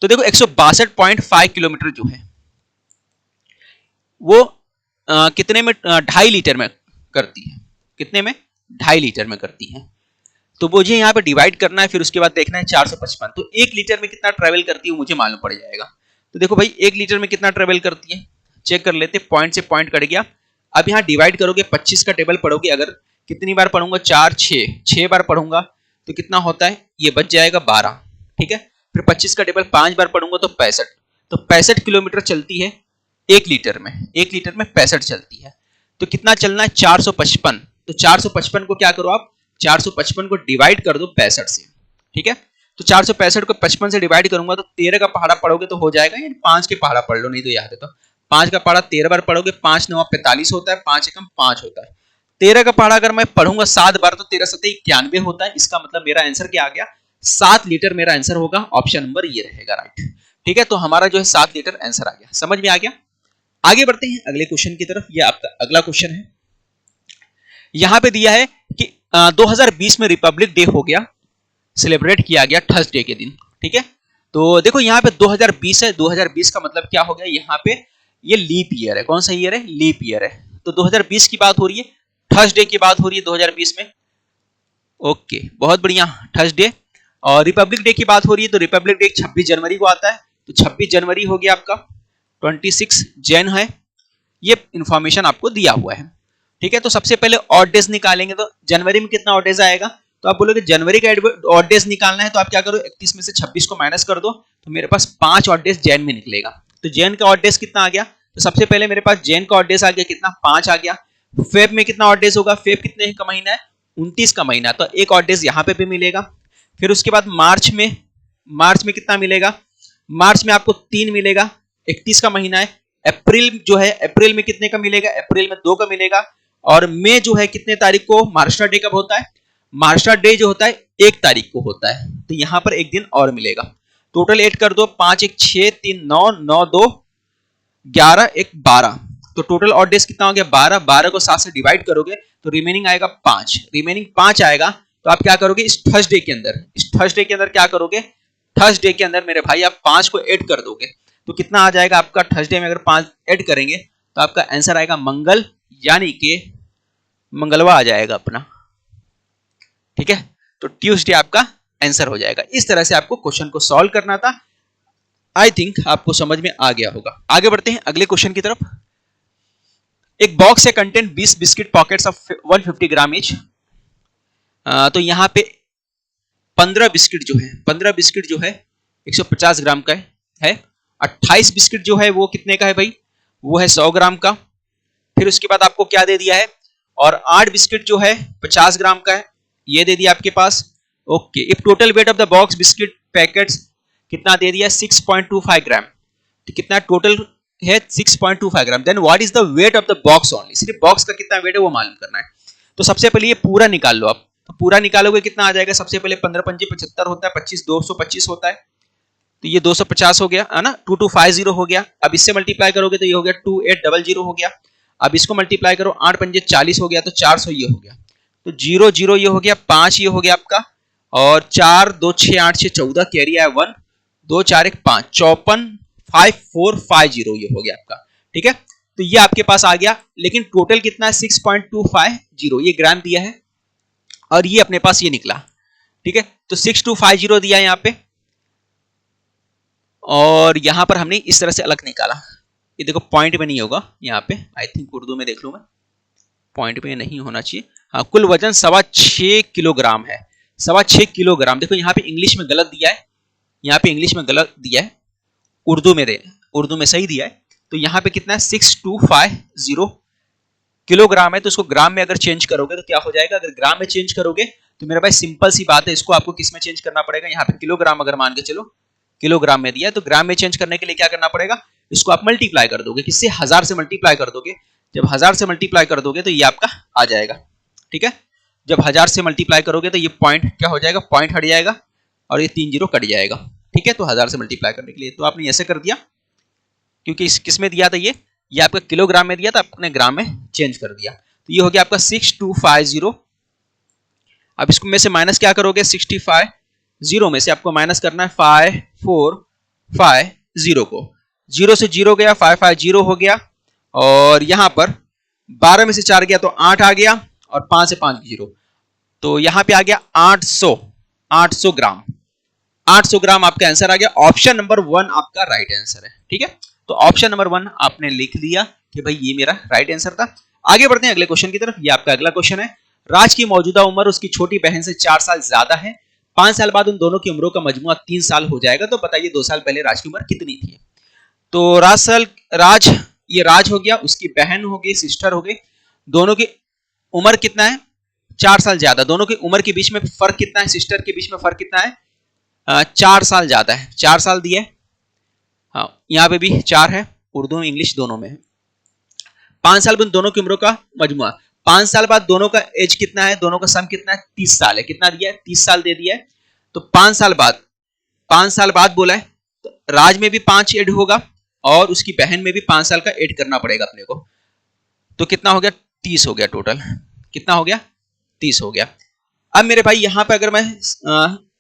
तो देखो 162.5 किलोमीटर जो है वो कितने में, 2.5 लीटर में करती है, कितने में, 2.5 लीटर में करती है। तो मुझे यहाँ पे डिवाइड करना है, फिर उसके बाद देखना है 455, तो 1 लीटर में कितना ट्रेवल करती है मुझे मालूम पड़ जाएगा। तो देखो भाई 1 लीटर में कितना ट्रेवल करती है, चेक कर लेते, पॉइंट से पॉइंट कट गया। अब यहाँ डिवाइड करोगे, 25 का टेबल पढ़ोगे, अगर कितनी बार पढ़ूंगा, 4 6 बार पढ़ूंगा तो कितना होता है, ये बच जाएगा 12। ठीक है, फिर 25 का टेबल 5 बार पढ़ूंगा तो 65, तो 65 किलोमीटर चलती है 1 लीटर में, 1 लीटर में 65 चलती है। तो कितना चलना है, 455। तो 455 को क्या करो आप, 455 को डिवाइड कर दो 65 से। ठीक है, तो 465 को 55 से डिवाइड करूंगा तो 13 का पहाड़ा पढ़ोगे तो हो जाएगा, यानी 5 के पहाड़ा पढ़ लो, नहीं तो याद है तो 5 का पहाड़ा 13 बार पढ़ोगे, 5 9 45 होता है, 5 एकम 5 होता है। 13 का पहाड़ा अगर मैं पढ़ूंगा 7 बार तो 13 7 91 होता है। इसका मतलब मेरा आंसर क्या आ गया, 7 लीटर मेरा आंसर होगा, ऑप्शन नंबर ये रहेगा राइट। ठीक है, तो हमारा जो है 7 लीटर आंसर आ गया, समझ में आ गया। आगे बढ़ते हैं अगले क्वेश्चन की तरफ। ये आपका अगला क्वेश्चन है, यहां पे दिया है कि 2020 में रिपब्लिक डे हो गया, सेलिब्रेट किया गया थर्सडे के दिन। ठीक है, तो देखो यहाँ पे 2020 है, 2020 का मतलब क्या हो गया, यहाँ पे ये लीप ईयर है। कौन सा ईयर है, लीप ईयर है। तो 2020 की बात हो रही है, थर्सडे की बात हो रही है 2020 में। ओके, बहुत बढ़िया, थर्सडे। और रिपब्लिक डे की बात हो रही है, तो रिपब्लिक डे 26 जनवरी को आता है, तो 26 जनवरी हो गया आपका, 26 जैन है। ये इंफॉर्मेशन आपको दिया हुआ है। ठीक है, तो सबसे पहले ऑड डेज निकालेंगे, तो जनवरी में कितना ऑड डेज आएगा, तो आप बोलोगे जनवरी का ऑड डेज निकालना है, तो आप क्या करो, 31 में से 26 को माइनस कर दो, तो मेरे पास 5 ऑड डेज जैन में निकलेगा। तो जैन का ऑड डेज कितना आ गया, तो सबसे पहले मेरे पास जैन का ऑड डेज आ गया कितना, 5 आ गया। फेब में कितना ऑड डेज होगा, फेब कितने का महीना है, 29 का महीना, तो एक ऑड डेज यहाँ पे भी मिलेगा। फिर उसके बाद मार्च में कितना मिलेगा, मार्च में आपको 3 मिलेगा, 31 का महीना है। अप्रैल जो है, अप्रैल में कितने का मिलेगा, अप्रैल में 2 का मिलेगा। और मई जो है कितने तारीख को, महाराष्ट्र डे कब होता है, महाराष्ट्र डे जो होता है 1 तारीख को होता है, तो यहां पर एक दिन और मिलेगा। टोटल ऐड कर दो, 5 1 6 3 9 9 2 11 1 12, तो टोटल ऑड डेज कितना हो गया 12। 12 को 7 से डिवाइड करोगे तो रिमेनिंग आएगा 5, रिमेनिंग 5 आएगा। तो आप क्या करोगे, इस थर्सडे के अंदर क्या करोगे, थर्सडे के अंदर मेरे भाई आप 5 को ऐड कर दोगे, तो कितना आ जाएगा आपका, थर्सडे में अगर 5 ऐड करेंगे तो आपका आंसर आएगा मंगल, यानी कि मंगलवार आ जाएगा अपना। ठीक है, तो ट्यूसडे आपका आंसर हो जाएगा। इस तरह से आपको क्वेश्चन को सॉल्व करना था। आई थिंक आपको समझ में आ गया होगा। आगे बढ़ते हैं अगले क्वेश्चन की तरफ। एक बॉक्स है, content 20 biscuit pockets of 150 gram each. तो यहां पे 15 बिस्किट जो है 150 ग्राम का है। 28 बिस्किट जो है वो कितने का है भाई, वो है 100 ग्राम का। फिर उसके बाद आपको क्या दे दिया है, और 8 बिस्किट जो है 50 ग्राम का है, ये दे दिया आपके पास। Okay, if total weight of the box biscuit packets कितना दे दिया, 6.25 ग्राम। तो कितना टोटल है, 6.25 gram. Then what is the weight of the box only, सिर्फ बॉक्स का कितना वेट है वो मालूम करना है। तो सबसे पहले ये पूरा निकाल लो आप, तो पूरा निकालोगे कितना आ जाएगा, सबसे पहले 15 पंजे 75 होता है, 25 225 होता है, तो ये 250 हो गया है ना, 2250 हो गया। अब इससे मल्टीप्लाई करोगे तो ये हो गया 2800 हो गया। अब इसको मल्टीप्लाई करो, 8 पंजे 40 हो गया, तो 400 ये हो गया, तो 0 0 ये हो गया, 5 ये हो गया आपका, और 4 2 6 8 6 14 कैरी आया 1 2 4 1 5 54 5450 ये हो गया आपका। ठीक है, तो ये आपके पास आ गया, लेकिन टोटल कितना है 6.250, ये ग्राम दिया है और ये अपने पास ये निकला। ठीक है, तो 6250 दिया है यहाँ पे, और यहां पर हमने इस तरह से अलग निकाला। ये देखो पॉइंट में नहीं होगा यहाँ पे, आई थिंक उर्दू में देख लूं मैं, पॉइंट में नहीं होना चाहिए। हाँ, कुल वजन 6.25 किलोग्राम है, 6.25 किलोग्राम। देखो यहाँ पे इंग्लिश में गलत दिया है, यहाँ पे इंग्लिश में गलत दिया है, उर्दू में सही दिया है। तो यहाँ पे कितना है 6250 किलोग्राम है, तो इसको ग्राम में अगर चेंज करोगे तो क्या हो जाएगा, अगर ग्राम में चेंज करोगे तो मेरा भाई सिंपल सी बात है, इसको आपको किस में चेंज करना पड़ेगा, यहाँ पे किलोग्राम अगर मान के चलो किलोग्राम में दिया है, तो ग्राम में चेंज करने के लिए क्या करना पड़ेगा, इसको आप मल्टीप्लाई कर दोगे, किससे 1000 से मल्टीप्लाई कर दोगे। जब 1000 से मल्टीप्लाई कर दोगे तो ये आपका आ जाएगा। ठीक है, जब 1000 से मल्टीप्लाई करोगे तो ये पॉइंट क्या हो जाएगा, पॉइंट हट जाएगा और ये 3 जीरो कट जाएगा। ठीक है, तो 1000 से मल्टीप्लाई करने के लिए तो आपने ऐसे कर दिया, क्योंकि किस में दिया था, ये आपका किलोग्राम में दिया था, आपने ग्राम में चेंज कर दिया। तो ये हो गया आपका 6250। अब इसको में से माइनस क्या करोगे, 65 में से आपको माइनस करना है 5450 को, 0 से 0 गया, 550 हो गया, और यहां पर 12 में से 4 गया तो 8 आ गया, और 5 से 5 जीरो, तो यहां पे आ गया 800 ग्राम। 800 ग्राम आपका आंसर आ गया। ऑप्शन नंबर 1 आपका राइट आंसर है। ठीक है, तो ऑप्शन नंबर 1 आपने लिख लिया कि भाई ये मेरा राइट आंसर था। आगे बढ़ते हैं अगले क्वेश्चन की तरफ। ये आपका अगला क्वेश्चन है, राज की मौजूदा उम्र उसकी छोटी बहन से 4 साल ज्यादा है, 5 साल बाद उन दोनों की उम्रों का मजमुआ 3 साल हो जाएगा, तो बताइए 2 साल पहले राज की उम्र कितनी थी। तो राज ये राज हो गया, उसकी बहन हो गई, सिस्टर हो गई, दोनों की उम्र कितना है, 4 साल ज्यादा। दोनों की उम्र के बीच में फर्क कितना है, सिस्टर के बीच में फर्क कितना है, 4 साल ज्यादा है, 4 साल दिया है। हाँ, यहाँ पे भी 4 है, उर्दू में इंग्लिश दोनों में है। 5 साल बाद दोनों की उम्रों का मजमुआ, 5 साल बाद दोनों का एज कितना है, दोनों का सम कितना है, 30 साल है। कितना दिया है, 30 साल दे दिया है। तो 5 साल बाद बोला है, तो राज में भी 5 ऐड होगा और उसकी बहन में भी 5 साल का ऐड करना पड़ेगा अपने को। तो कितना हो गया, 30 हो गया टोटल। कितना हो गया, 30 हो गया। अब मेरे भाई यहां पे अगर मैं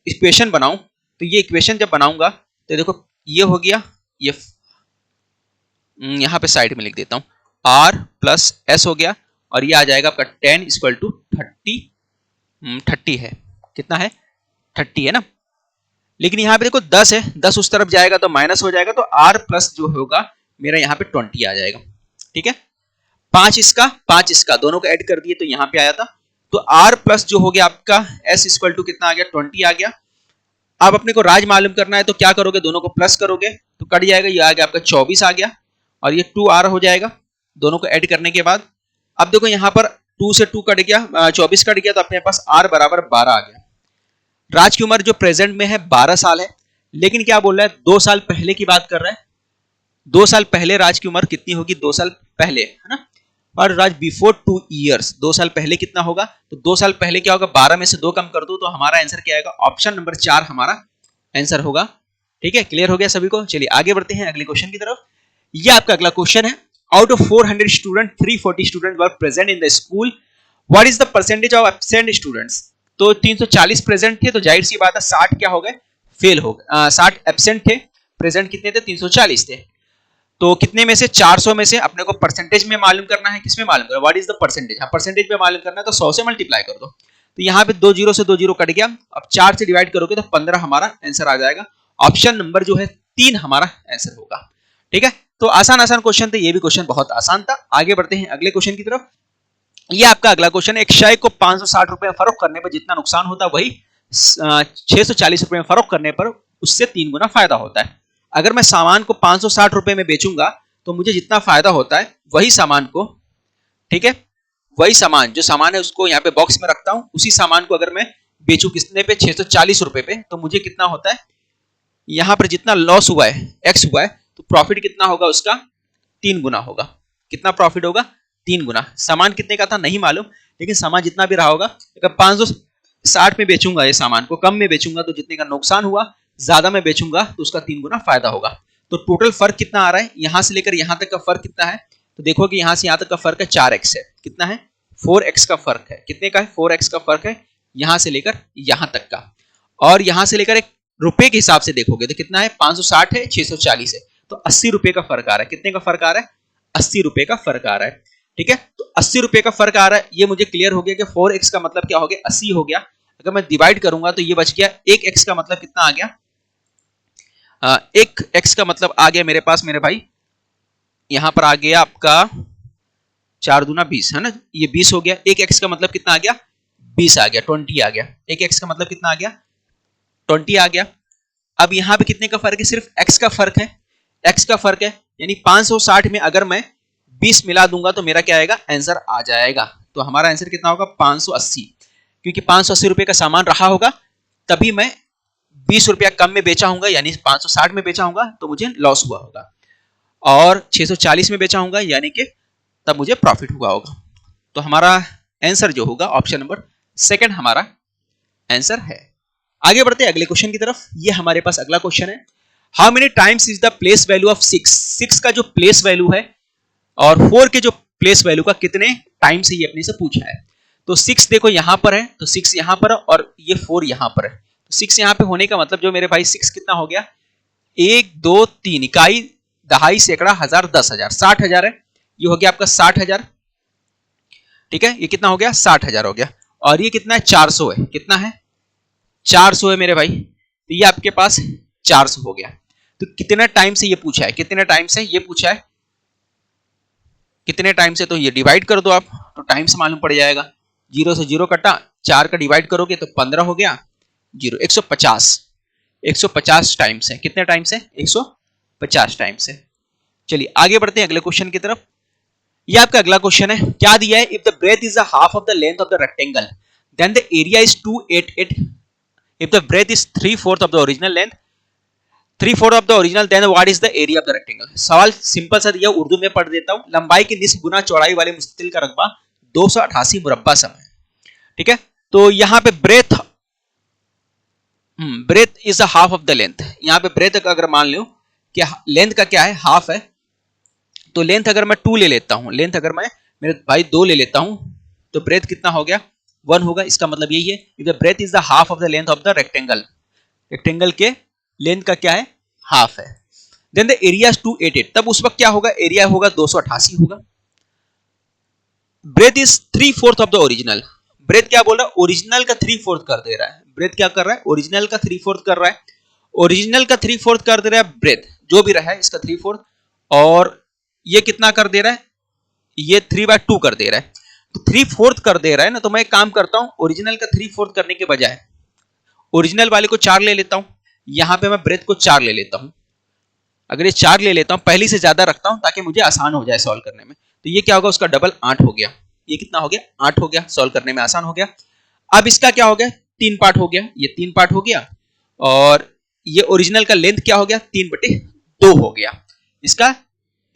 इक्वेशन बनाऊं, तो ये इक्वेशन जब बनाऊंगा तो देखो ये हो गया, ये यहां पे साइड में लिख देता हूं, r प्लस एस हो गया, और ये आ जाएगा आपका 10 इक्वल टू 30 है। कितना है, 30 है ना। लेकिन यहाँ पे देखो 10 है, 10 उस तरफ जाएगा तो माइनस हो जाएगा, तो r प्लस जो होगा मेरा यहाँ पे 20 आ जाएगा। ठीक है, 5 इसका दोनों को ऐड कर दिए तो यहाँ पे आया था। तो r प्लस जो हो गया आपका s इक्वल टू कितना आ गया, 20 आ गया। अब अपने को राज मालूम करना है, तो क्या करोगे, दोनों को प्लस करोगे तो कट जाएगा, ये आ गया आपका 24 आ गया, और ये 2r हो जाएगा दोनों को ऐड करने के बाद। अब देखो यहाँ पर 2 से 2 कट गया, 24 कट गया, तो अपने पास r बराबर 12 आ गया। राज की उम्र जो प्रेजेंट में है 12 साल है, लेकिन क्या बोल रहा है, 2 साल पहले की बात कर रहा है। 2 साल पहले राज की उम्र कितनी होगी, 2 साल पहले, है ना। और राज बिफोर 2 इयर्स, 2 साल पहले कितना होगा, तो 2 साल पहले क्या होगा, 12 में से 2 कम कर दो तो हमारा आंसर क्या आएगा, ऑप्शन नंबर 4 हमारा आंसर होगा। ठीक है, क्लियर हो गया सभी को। चलिए आगे बढ़ते हैं अगले क्वेश्चन की तरफ। ये आपका अगला क्वेश्चन है, out of 400 student 340 student were present in the school, what is the percentage of absent students. तो 340 प्रेजेंट थे, तो जाहिर सी बात है 60 क्या हो गए, फेल हो गए। 60 एब्सेंट थे, प्रेजेंट कितने थे, 340 थे। तो कितने में से, 400 में से अपने को परसेंटेज में मालूम करना है, किसमें मालूम करना है, व्हाट इज द परसेंटेज। हाँ, परसेंटेज में मालूम करना है, तो 100 से मल्टीप्लाई कर दो। तो यहाँ पे 2 जीरो से 2 जीरो कट गया, अब 4 से डिवाइड करोगे तो 15 हमारा आंसर आ जाएगा। ऑप्शन नंबर जो है 3 हमारा आंसर होगा। ठीक है, तो आसान क्वेश्चन थे, ये भी क्वेश्चन बहुत आसान था। आगे बढ़ते हैं अगले क्वेश्चन की तरफ। ये आपका अगला क्वेश्चन है, एक शेयर को 560 रुपए में फरोख्त करने पर जितना नुकसान होता है वही 640 रुपए में फरोख्त करने पर उससे 3 गुना फायदा होता है। अगर मैं सामान को 560 रुपए में बेचूंगा तो मुझे जितना फायदा होता है वही सामान को, ठीक है, वही सामान जो सामान है उसको यहाँ पे बॉक्स में रखता हूं, उसी सामान को अगर मैं बेचूं कितने पे, 640 रुपए पे, तो मुझे कितना होता है, यहां पर जितना लॉस हुआ है, एक्स हुआ है, तो प्रॉफिट कितना होगा उसका, 3 गुना होगा। कितना प्रॉफिट होगा, 3 गुना। सामान कितने का था नहीं मालूम, लेकिन सामान जितना भी रहा होगा, अगर 560 में बेचूंगा ये सामान को, कम में बेचूंगा तो जितने का नुकसान हुआ, ज्यादा में बेचूंगा तो उसका 3 गुना फायदा होगा। तो टोटल फर्क कितना आ रहा है, यहां से लेकर यहां तक का फर्क कितना है, तो देखो कि यहां से यहां तक का फर्क है 4x है। कितना है, 4x का फर्क है। कितने का है, 4x का फर्क है, यहां से लेकर यहां तक का। और यहां से लेकर एक रुपए के हिसाब से देखोगे तो कितना है, 560 है, 640 है, तो 80 रुपए का फर्क आ रहा है। कितने का फर्क आ रहा है, ₹80 का फर्क आ रहा है। ठीक है, तो ₹80 का फर्क आ रहा है, ये मुझे क्लियर हो गया कि 4x का मतलब क्या हो गया, 80 हो गया। अगर मैं डिवाइड करूंगा तो ये बच गया 1x का मतलब कितना आ गया, 1x का मतलब आ गया मेरे पास मेरे भाई, यहां पर आ गया आपका 4 दूना 20 है ना, ये 20 हो गया। 1x का मतलब कितना आ गया, 20 आ गया, 20 आ गया। 1x का मतलब कितना आ गया, 20 आ गया। अब यहां पे कितने का फर्क है, सिर्फ x का फर्क है, x का फर्क है, यानी 560 में अगर मैं 20 मिला दूंगा तो मेरा क्या आएगा, आंसर आ जाएगा। तो हमारा आंसर कितना होगा, 580, क्योंकि 580 रुपए का सामान रहा होगा तभी मैं 20 रुपया कम में बेचा हूंगा, यानी 560 में बेचा हूंगा तो मुझे लॉस हुआ होगा, और 640 में बेचा हूंगा यानी कि तब मुझे प्रॉफिट हुआ होगा। तो हमारा आंसर जो होगा ऑप्शन नंबर सेकंड हमारा आंसर है। आगे बढ़ते हैं अगले क्वेश्चन की तरफ। ये हमारे पास अगला क्वेश्चन है, how many times is the place value of 6। 6 का जो प्लेस वैल्यू है और 4 के जो प्लेस वैल्यू का कितने टाइम से ये अपने से पूछा है। तो 6 देखो यहां पर है, तो 6 यहां पर है और ये 4 यहां पर है। तो 6 यहां पे होने का मतलब जो मेरे भाई 6 कितना हो गया, 1 2 3 इकाई, दहाई, सैकड़ा, हजार, 10,000, 60,000 है। ये हो गया आपका 60,000। ठीक है, ये कितना हो गया, 60,000 हो गया। और ये कितना है, 400 है, कितना है, 400 है मेरे भाई। तो ये आपके पास 400 हो गया। तो कितना टाइम से ये पूछा है, कितने टाइम से ये पूछा है, कितने टाइम से, तो ये डिवाइड कर दो आप, तो टाइम से मालूम पड़ जाएगा। 0 से 0 कटा, 4 का डिवाइड करोगे तो 15 हो गया, 0, 150, 150 टाइम से, कितने टाइम से, 150 टाइम से। चलिए आगे बढ़ते हैं अगले क्वेश्चन की तरफ। ये आपका अगला क्वेश्चन है, क्या दिया है, if the breadth is the half of the length of the rectangle then the area is 288, if the breadth is 3/4 of the original length, 3/4 of the original, then what is the area of the rectangle. सवाल simple सा दिया, उर्दू में पढ़ देता हूं। लंबाई की निस्फ गुना चौड़ाई वाले मुस्ततिल का रकबा 288 मुरब्बा सम है। ठीक है, तो यहां पे breadth, breadth is the half of the length. यहां पे ब्रेथ का अगर मान लो कि लेंथ का क्या है, हाफ है, तो लेंथ अगर मैं 2 ले लेता हूं, लेंथ अगर मैं मेरे भाई 2 ले लेता हूं, तो ब्रेथ कितना हो गया, 1 होगा। इसका मतलब यही है, if the breadth is the half of the length of the rectangle, rectangle के लेंथ का क्या है, हाफ है, देन द एरिया इज 288, तब उस वक्त क्या होगा, एरिया होगा 288 होगा। Breadth is 3/4 of the original, breadth क्या बोल रहा है, ओरिजिनल का 3/4 कर दे रहा है। ब्रेथ क्या कर रहा है, ओरिजिनल का 3/4 कर रहा है, ओरिजिनल का 3/4 कर दे रहा है ब्रेथ, जो भी रहा है इसका 3/4, और ये कितना कर दे रहा है, ये 3/2 कर दे रहा है। तो 3/4 कर दे रहा है ना, तो मैं एक काम करता हूं, ओरिजिनल का 3/4 करने के बजाय ओरिजिनल वाले को 4 ले लेता हूं, यहां पे मैं ब्रेथ को 4 ले लेता हूं। अगर ये 4 ले लेता हूं, पहली से ज्यादा रखता हूं ताकि मुझे आसान हो जाए सॉल्व करने में, तो ये क्या होगा, उसका डबल 8 हो गया। ये कितना हो गया, 8 हो गया, सॉल्व करने में आसान हो गया। अब इसका क्या हो गया, 3 पार्ट हो गया, ये 3 पार्ट हो गया, और ये ओरिजिनल का लेंथ क्या हो गया, 3/2 हो गया, इसका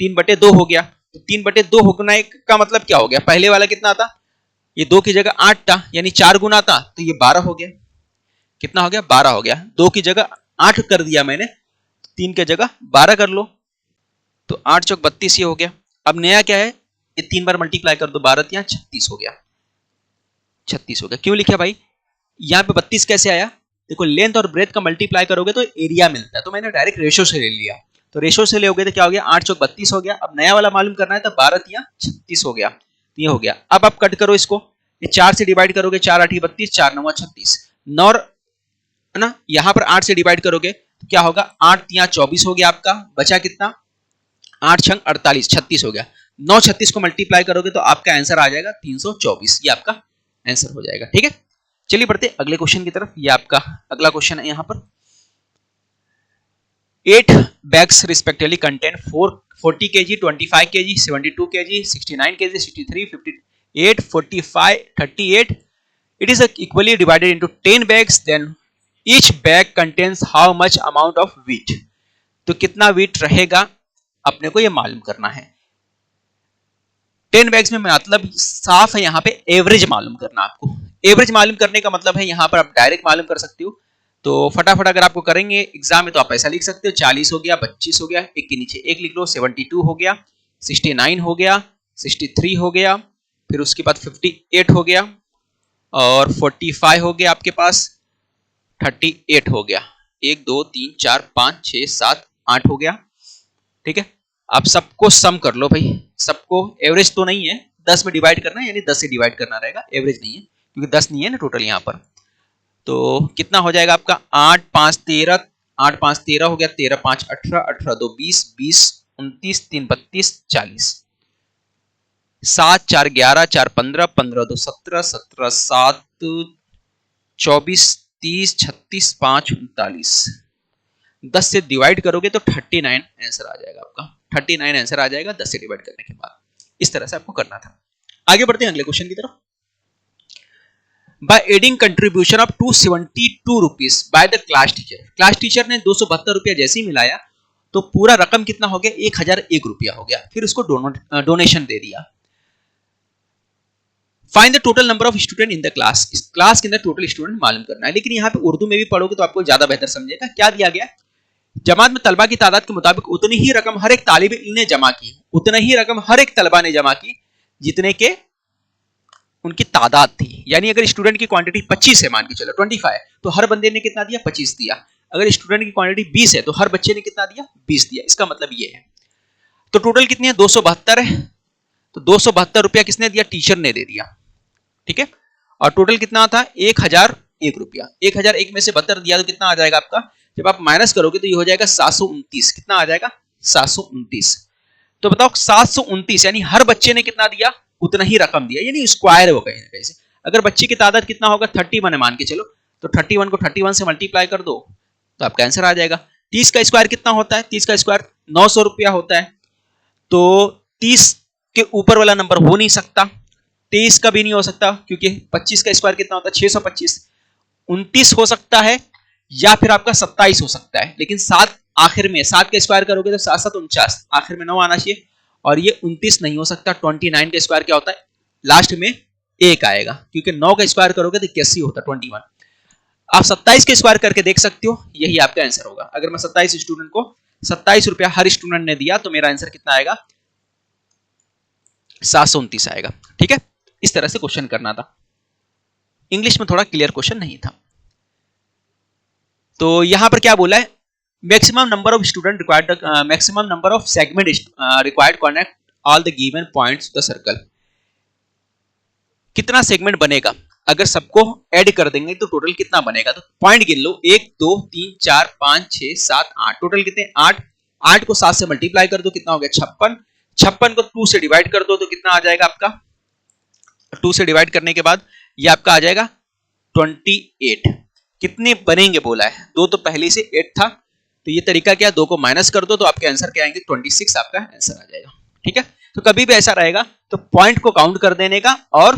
3/2 हो गया। तो 3/2 होना का मतलब क्या हो गया, पहले वाला कितना था, ये 2 की जगह 8 था, यानी 4 गुना था, तो ये 12 हो गया। कितना हो गया, 12 हो गया। 2 की जगह 8 कर दिया मैंने, 3 की जगह 12 कर लो, तो 8 चौक 32 ये हो गया। अब नया क्या है, ये 3 बार मल्टीप्लाई कर दो, 12 यहाँ 36 हो गया, 36 हो गया। क्यों लिखा भाई, यहाँ पे 32 कैसे आया, देखो लेंथ और ब्रेथ का मल्टीप्लाई करोगे तो एरिया मिलता है, तो मैंने डायरेक्ट रेशो से ले लिया, तो रेशो से ले तो क्या हो गया, 8 चौक 32 हो गया। अब नया वाला मालूम करना है, तो 12 यहाँ 36 हो गया, तो ये हो गया। अब आप कट करो इसको, ये 4 से डिवाइड करोगे, 4 8 32, 4 9 36, नौ है ना, यहां पर 8 से डिवाइड करोगे तो क्या होगा, 8 यहाँ 24 हो गया आपका, बचा कितना, 8 छंग 48, 36 हो गया। 9 36 को मल्टीप्लाई करोगे तो आपका आंसर आ जाएगा 324, ये आपका आंसर हो जाएगा। ठीक है, चलिए बढ़ते अगले क्वेश्चन की तरफ। ये आपका अगला क्वेश्चन है, यहां पर 8 bags respectively contain 40 kg, 25 kg, 72 kg, 69 kg, 63, 58, 45, 38. It is equally divided into 10 bags. Then each bag contains how much amount of wheat? तो कितना wheat रहेगा अपने को ये मालूम करना है। 10 बैग्स में मतलब साफ है, यहाँ पे एवरेज मालूम करना आपको। एवरेज मालूम करने का मतलब है यहाँ पर आप डायरेक्ट मालूम कर सकते हो, तो फटाफट अगर आपको करेंगे एग्जाम में तो आप ऐसा लिख सकते हो, 40 हो गया, 25 हो गया, एक के नीचे एक लिख लो, 72 हो गया, 69 हो गया, 63 हो गया, फिर उसके बाद 58 हो गया, और 45 हो गया आपके पास, 38 हो गया, 1 2 3 4 5 6 7 8 हो गया। ठीक है, आप सबको सम कर लो भाई, सबको एवरेज तो नहीं है, 10 में डिवाइड करना है, यानी 10 से डिवाइड करना रहेगा, एवरेज नहीं है क्योंकि 10 नहीं है ना टोटल यहाँ पर। तो कितना हो जाएगा आपका 8 5 13, 8 5 13 हो गया, 13 5 18, 18 2 20, 20 29, 3 32, 40, 7 4 11, 4 15, 15 2 17, 17 7 24, 30, 36, 5 39, 10 से डिवाइड करोगे तो 39 आंसर आ जाएगा आपका, 39 आंसर आ जाएगा 10 से डिवाइड करने के बाद। इस तरह से आपको करना था। आगे बढ़ते हैं अगले क्वेश्चन की तरफ। By adding contribution of 272 rupees by the class teacher, class teacher ने 272 रुपया जैसे ही मिलाया तो पूरा रकम कितना हो गया, 1001 रुपया हो गया, फिर उसको डोनेशन दे दिया। Find the total number of student in the class, इस क्लास के अंदर टोटल स्टूडेंट मालूम करना है। लेकिन यहाँ पे उर्दू में भी पढ़ोगे तो आपको ज्यादा बेहतर समझेगा। क्या दिया गया, जमात में तलबा की तादाद के मुताबिक उतनी ही रकम हर एक तालिब इल्म ने जमा की, उतना ही रकम हर एक तलबा ने जमा की जितने के उनकी तादाद थी। यानी अगर स्टूडेंट की क्वांटिटी 25 है, मान के चलो 25, तो हर बंदे ने कितना दिया, 25 दिया। अगर स्टूडेंट की क्वांटिटी 20 है तो हर बच्चे ने कितना दिया, 20 दिया। इसका मतलब ये है। तो टोटल कितनी है, 272 है। तो 272 रुपया किसने दिया, टीचर ने दे दिया, ठीक है। और टोटल कितना था, 1001 रुपया। 1001 में से 72 दिया तो कितना आ जाएगा आपका, जब आप माइनस करोगे तो ये हो जाएगा 729। कितना आ जाएगा, 729। तो बताओ 729 यानी हर बच्चे ने कितना दिया, उतना ही रकम दिया, यानी स्क्वायर हो कहीं ना कहीं से। अगर बच्चे की तादाद कितना होगा, 31 है मान के चलो, तो 31 को 31 से मल्टीप्लाई कर दो तो आपका आंसर आ जाएगा। 30 का स्क्वायर कितना होता है, 30 का स्क्वायर 900 रुपया होता है। तो 30 के ऊपर वाला नंबर हो नहीं सकता, 23 का भी नहीं हो सकता क्योंकि 25 का स्क्वायर कितना होता है, 625। 29 हो सकता है या फिर आपका 27 हो सकता है, लेकिन 7 आखिर में, 7 का स्क्वायर करोगे तो 7 7 49, आखिर में 9 आना चाहिए। और ये 29 नहीं हो सकता। 29 का स्क्वायर क्या होता है, लास्ट में 1 आएगा, क्योंकि 9 का स्क्वायर करोगे तो 81 होता है, 21। आप 27 के स्क्वायर करके देख सकते हो, यही आपका आंसर होगा। अगर मैं 27 स्टूडेंट को 27 रुपया हर स्टूडेंट ने दिया तो मेरा आंसर कितना आएगा, 729 आएगा, ठीक है। इस तरह से क्वेश्चन करना था। इंग्लिश में थोड़ा क्लियर क्वेश्चन नहीं था। तो यहां पर क्या बोला है, maximum number of student required, maximum number of segment required connect all the given points the circle. कितना सेगमेंट बनेगा, अगर सबको ऐड कर देंगे तो टोटल कितना बनेगा। तो पॉइंट गिन लो, 1 2 3 4 5 6 7 8, टोटल कितने, 8। 8 को 7 से मल्टीप्लाई कर दो, कितना हो गया, 56। 56 को 2 से डिवाइड कर दो तो कितना आ जाएगा आपका, 2 से डिवाइड करने के बाद ये आपका आ जाएगा 28। कितने बनेंगे बोला है, 2 तो पहले से 8 था, तो ये तरीका क्या, 2 को माइनस कर दो तो आपके आंसर क्या आएंगे, 26 आपका आंसर आ जाएगा, ठीक है। तो कभी भी ऐसा रहेगा तो पॉइंट को काउंट कर देने का और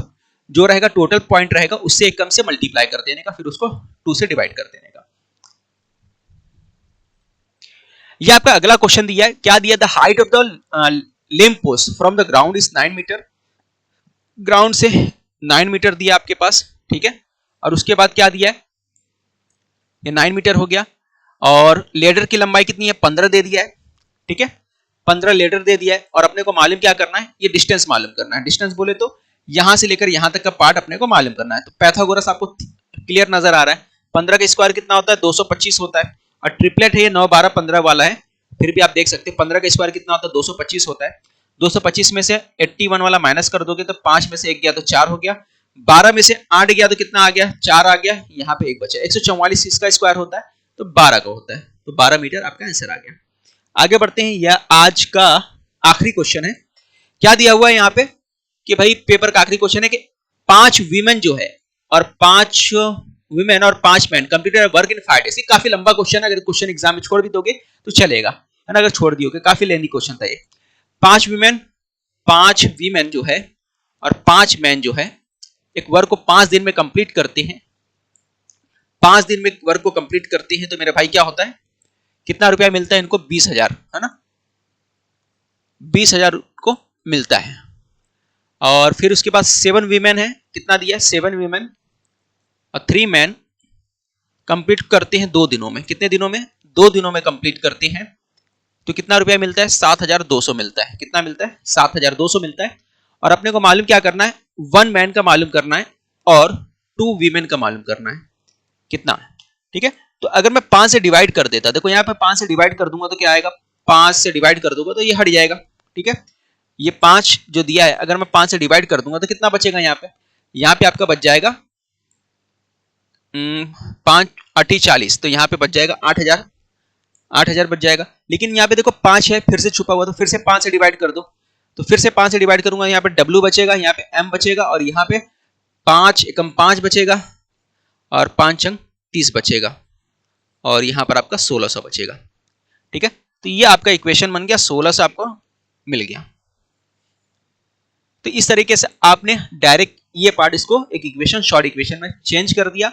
जो रहेगा टोटल पॉइंट रहेगा उससे एक कम से मल्टीप्लाई कर देने का, फिर उसको 2 से डिवाइड कर देने का। ये आपका अगला क्वेश्चन दिया है। क्या दिया, the height of the lamp post from the ground is 9 metre. Ground से 9 मीटर दिया आपके पास, ठीक है। और उसके बाद क्या दिया है, ये 9 मीटर हो गया। और लेडर की लंबाई कितनी है, 15 दे दिया है, ठीक है। 15 लेडर दे दिया है और अपने को मालूम क्या करना है, ये डिस्टेंस मालूम करना है। डिस्टेंस बोले तो यहां से लेकर यहां तक का पार्ट अपने को मालूम करना है। तो पैथागोरस आपको क्लियर नजर आ रहा है। 15 का स्क्वायर कितना होता है, 225 होता है। और ट्रिपलेट है ये 9 12 15 वाला है, फिर भी आप देख सकते हैं 15 का स्क्वायर कितना होता है, 225 होता है। 225 में से 81 वाला माइनस कर दोगे तो 5 में से 1 गया तो 4 हो गया। 12 में से 8 गया तो कितना आ गया, 4 आ गया। यहाँ पे 1 बचा, 144 इसका स्क्वायर होता है तो 12 का होता है, तो 12 मीटर आपका आंसर आ गया। आगे बढ़ते हैं, यह आज का आखिरी क्वेश्चन है। क्या दिया हुआ है यहाँ पे कि भाई पेपर का आखिरी क्वेश्चन है कि 5 वीमेन जो है और 5 वीमेन और 5 man completed work in 5 days. काफी लंबा क्वेश्चन है, अगर क्वेश्चन एग्जाम में छोड़ भी दोगे तो चलेगा, है ना। अगर छोड़ दियोगे, काफी लेंथी क्वेश्चन था ये। 5 वीमेन जो है और 5 मैन जो है एक वर्क को 5 दिन में कंप्लीट करते हैं। 5 दिन में वर्क को कंप्लीट करते हैं तो मेरे भाई क्या होता है, कितना रुपया मिलता है इनको, 20,000, है ना। 20,000 को मिलता है। और फिर उसके बाद 7 वीमेन है, कितना दिया, 7 वीमेन और 3 मैन कंप्लीट करते हैं 2 दिनों में। कितने दिनों में, 2 दिनों में कंप्लीट करते हैं तो कितना रुपया मिलता है, 7,200 मिलता है। कितना मिलता है, 7,200 मिलता है। और अपने को मालूम क्या करना है, 1 मैन का मालूम करना है और 2 वीमेन का मालूम करना है कितना है, ठीक है। तो अगर मैं 5 से डिवाइड कर देता, देखो यहाँ पे 5 से डिवाइड कर दूंगा तो क्या आएगा, 5 से डिवाइड कर दूंगा तो ये हट जाएगा, ठीक है। ये 5 जो दिया है अगर मैं 5 से डिवाइड कर दूंगा तो कितना बचेगा यहाँ पे? यहाँ पे आपका बच जाएगा 5 8 40, तो यहाँ पे बच जाएगा 8000, 8000 बच जाएगा। लेकिन यहाँ पे देखो 5 है फिर से छुपा हुआ, तो फिर से 5 से डिवाइड कर दो, तो फिर से 5 से डिवाइड करूंगा, यहाँ पे W बचेगा, यहाँ पे M बचेगा, और यहाँ पे 5 एकम 5 बचेगा, और 5 अंक 30 बचेगा, और यहाँ पर आपका 1600 बचेगा। ठीक है, तो ये आपका इक्वेशन बन गया, 1600 आपको मिल गया। तो इस तरीके से आपने डायरेक्ट ये पार्ट इसको एक इक्वेशन शॉर्ट इक्वेशन में चेंज कर दिया।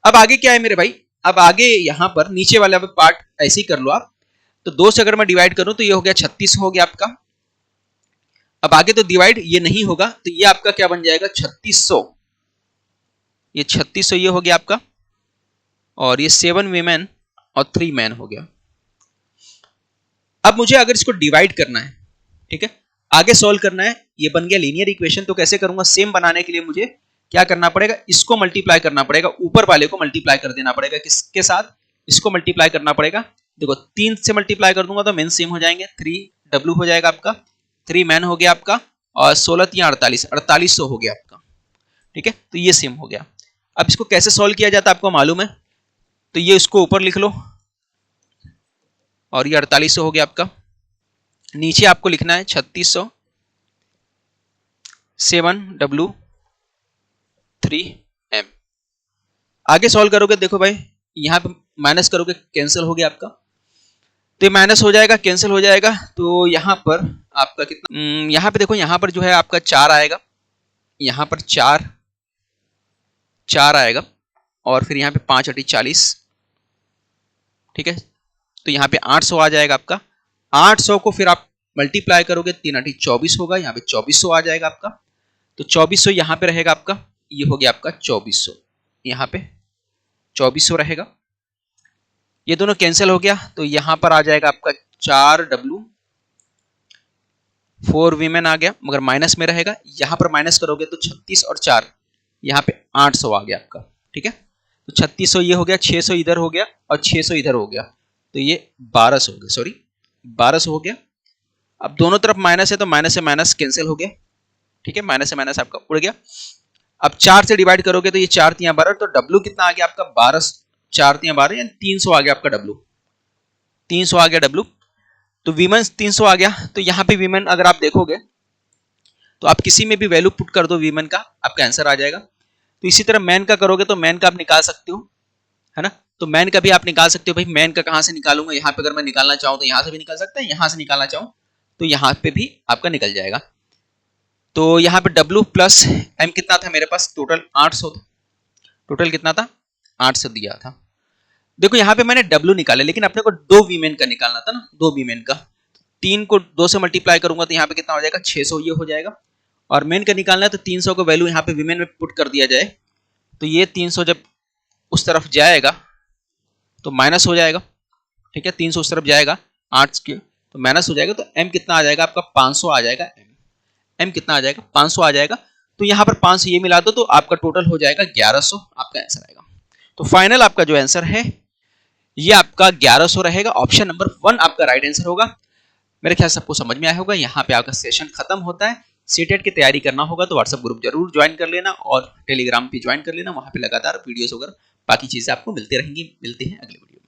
अब आगे क्या है मेरे भाई? अब आगे यहां पर नीचे वाला पार्ट ऐसे ही कर लो आप। तो 2 से अगर मैं डिवाइड करूं तो ये हो गया 36 हो गया आपका। अब आगे तो डिवाइड ये नहीं होगा, तो ये आपका क्या बन जाएगा 3600, ये 3600 ये हो गया आपका, और ये 7 वीमेन और 3 मैन हो गया। अब मुझे अगर इसको डिवाइड करना है, ठीक है, आगे सॉल्व करना है, ये बन गया लीनियर इक्वेशन, तो कैसे करूंगा? सेम बनाने के लिए मुझे क्या करना पड़ेगा? इसको मल्टीप्लाई करना पड़ेगा, ऊपर वाले को मल्टीप्लाई कर देना पड़ेगा, किसके साथ? इसको मल्टीप्लाई करना पड़ेगा। देखो 3 से मल्टीप्लाई कर दूंगा तो मेन सेम हो जाएंगे, 3W हो जाएगा आपका, 3 मैन हो गया आपका, और 16 3 48, 4800 हो गया आपका। ठीक है, तो ये सेम हो गया। अब इसको कैसे सॉल्व किया जाता है आपको मालूम है, तो ये इसको ऊपर लिख लो, और ये 4800 हो गया आपका। नीचे आपको लिखना है 3600 7W 3M। आगे सॉल्व करोगे, देखो भाई यहां पे माइनस करोगे, कैंसिल हो गया आपका, तो ये माइनस हो जाएगा, कैंसिल हो जाएगा, तो यहां पर आपका कितना, यहां पे देखो, यहां पर जो है आपका 4 आएगा, यहां पर 4 आएगा, और फिर यहां पे 5 8 40, ठीक है, तो यहाँ पे 800 आ जाएगा आपका। 800 को फिर आप मल्टीप्लाई करोगे, 3 8 24 होगा, यहाँ पे 2400 आ जाएगा आपका, तो 2400 यहाँ पे रहेगा आपका, ये हो गया आपका 2400, यहाँ पे 2400 रहेगा, ये दोनों कैंसिल हो गया, तो यहाँ पर आ जाएगा आपका 4W 4 वीमेन आ गया, मगर माइनस में रहेगा, यहाँ पर माइनस करोगे तो 36 और 4, यहाँ पे 800 आ गया आपका। ठीक है, तो 3600 ये हो गया, 600 इधर हो गया, और 600 इधर हो गया, तो ये 1200 हो गया, सॉरी 1200 हो गया। अब दोनों तरफ माइनस है, तो माइनस से माइनस कैंसिल हो गया। ठीक है, माइनस से माइनस आपका उड़ गया। अब 4 से डिवाइड करोगे तो ये 4 3 12, तो W कितना आ गया आपका 12, 4 3 12 यानी 300 आ गया आपका W, 300 आ गया W। तो वीमेन 300 आ गया, तो यहाँ पे वीमेन अगर आप देखोगे तो आप किसी में भी वैल्यू पुट कर दो वीमेन का, आपका आंसर आ जाएगा। तो इसी तरह मैन का करोगे तो मैन का आप निकाल सकते हो, है ना, तो मैन का भी आप निकाल सकते हो। भाई मैन का कहां से निकालूंगा? यहाँ पे अगर मैं निकालना चाहूँ तो यहाँ से भी निकाल सकता है, यहाँ से निकालना चाहूँ तो यहाँ पे भी आपका निकल जाएगा। तो यहाँ पे W प्लस M कितना था मेरे पास? टोटल 800 था, टोटल कितना था? 800 दिया था। देखो यहाँ पे मैंने W निकाला, लेकिन अपने को 2 वीमेन का निकालना था ना, 2 वीमेन का, 3 को 2 से मल्टीप्लाई करूंगा तो यहाँ पे कितना हो जाएगा 600 ये हो जाएगा, और मेन का निकालना है तो 300 को वैल्यू यहाँ पे वीमेन में पुट कर दिया जाए, तो ये 300 जब उस तरफ जाएगा तो माइनस हो जाएगा। ठीक है, 300 उस तरफ जाएगा 8 के, तो माइनस हो जाएगा, तो M कितना आ जाएगा आपका 500 आ जाएगा, M कितना आ जाएगा 500 आ जाएगा। तो यहाँ पर 500 ये मिला दो तो आपका टोटल हो जाएगा 1100, आपका आंसर आएगा। तो फाइनल आपका जो आंसर है ये आपका 1100 रहेगा, ऑप्शन नंबर 1 आपका राइट आंसर होगा। मेरे ख्याल से सबको समझ में आया होगा। यहाँ पे आपका सेशन खत्म होता है। सीटेट की तैयारी करना होगा तो व्हाट्सएप ग्रुप जरूर ज्वाइन कर लेना, और टेलीग्राम पे ज्वाइन कर लेना, वहां पे लगातार वीडियोस वगैरह बाकी चीजें आपको मिलती रहेंगी। मिलते हैं अगले वीडियो।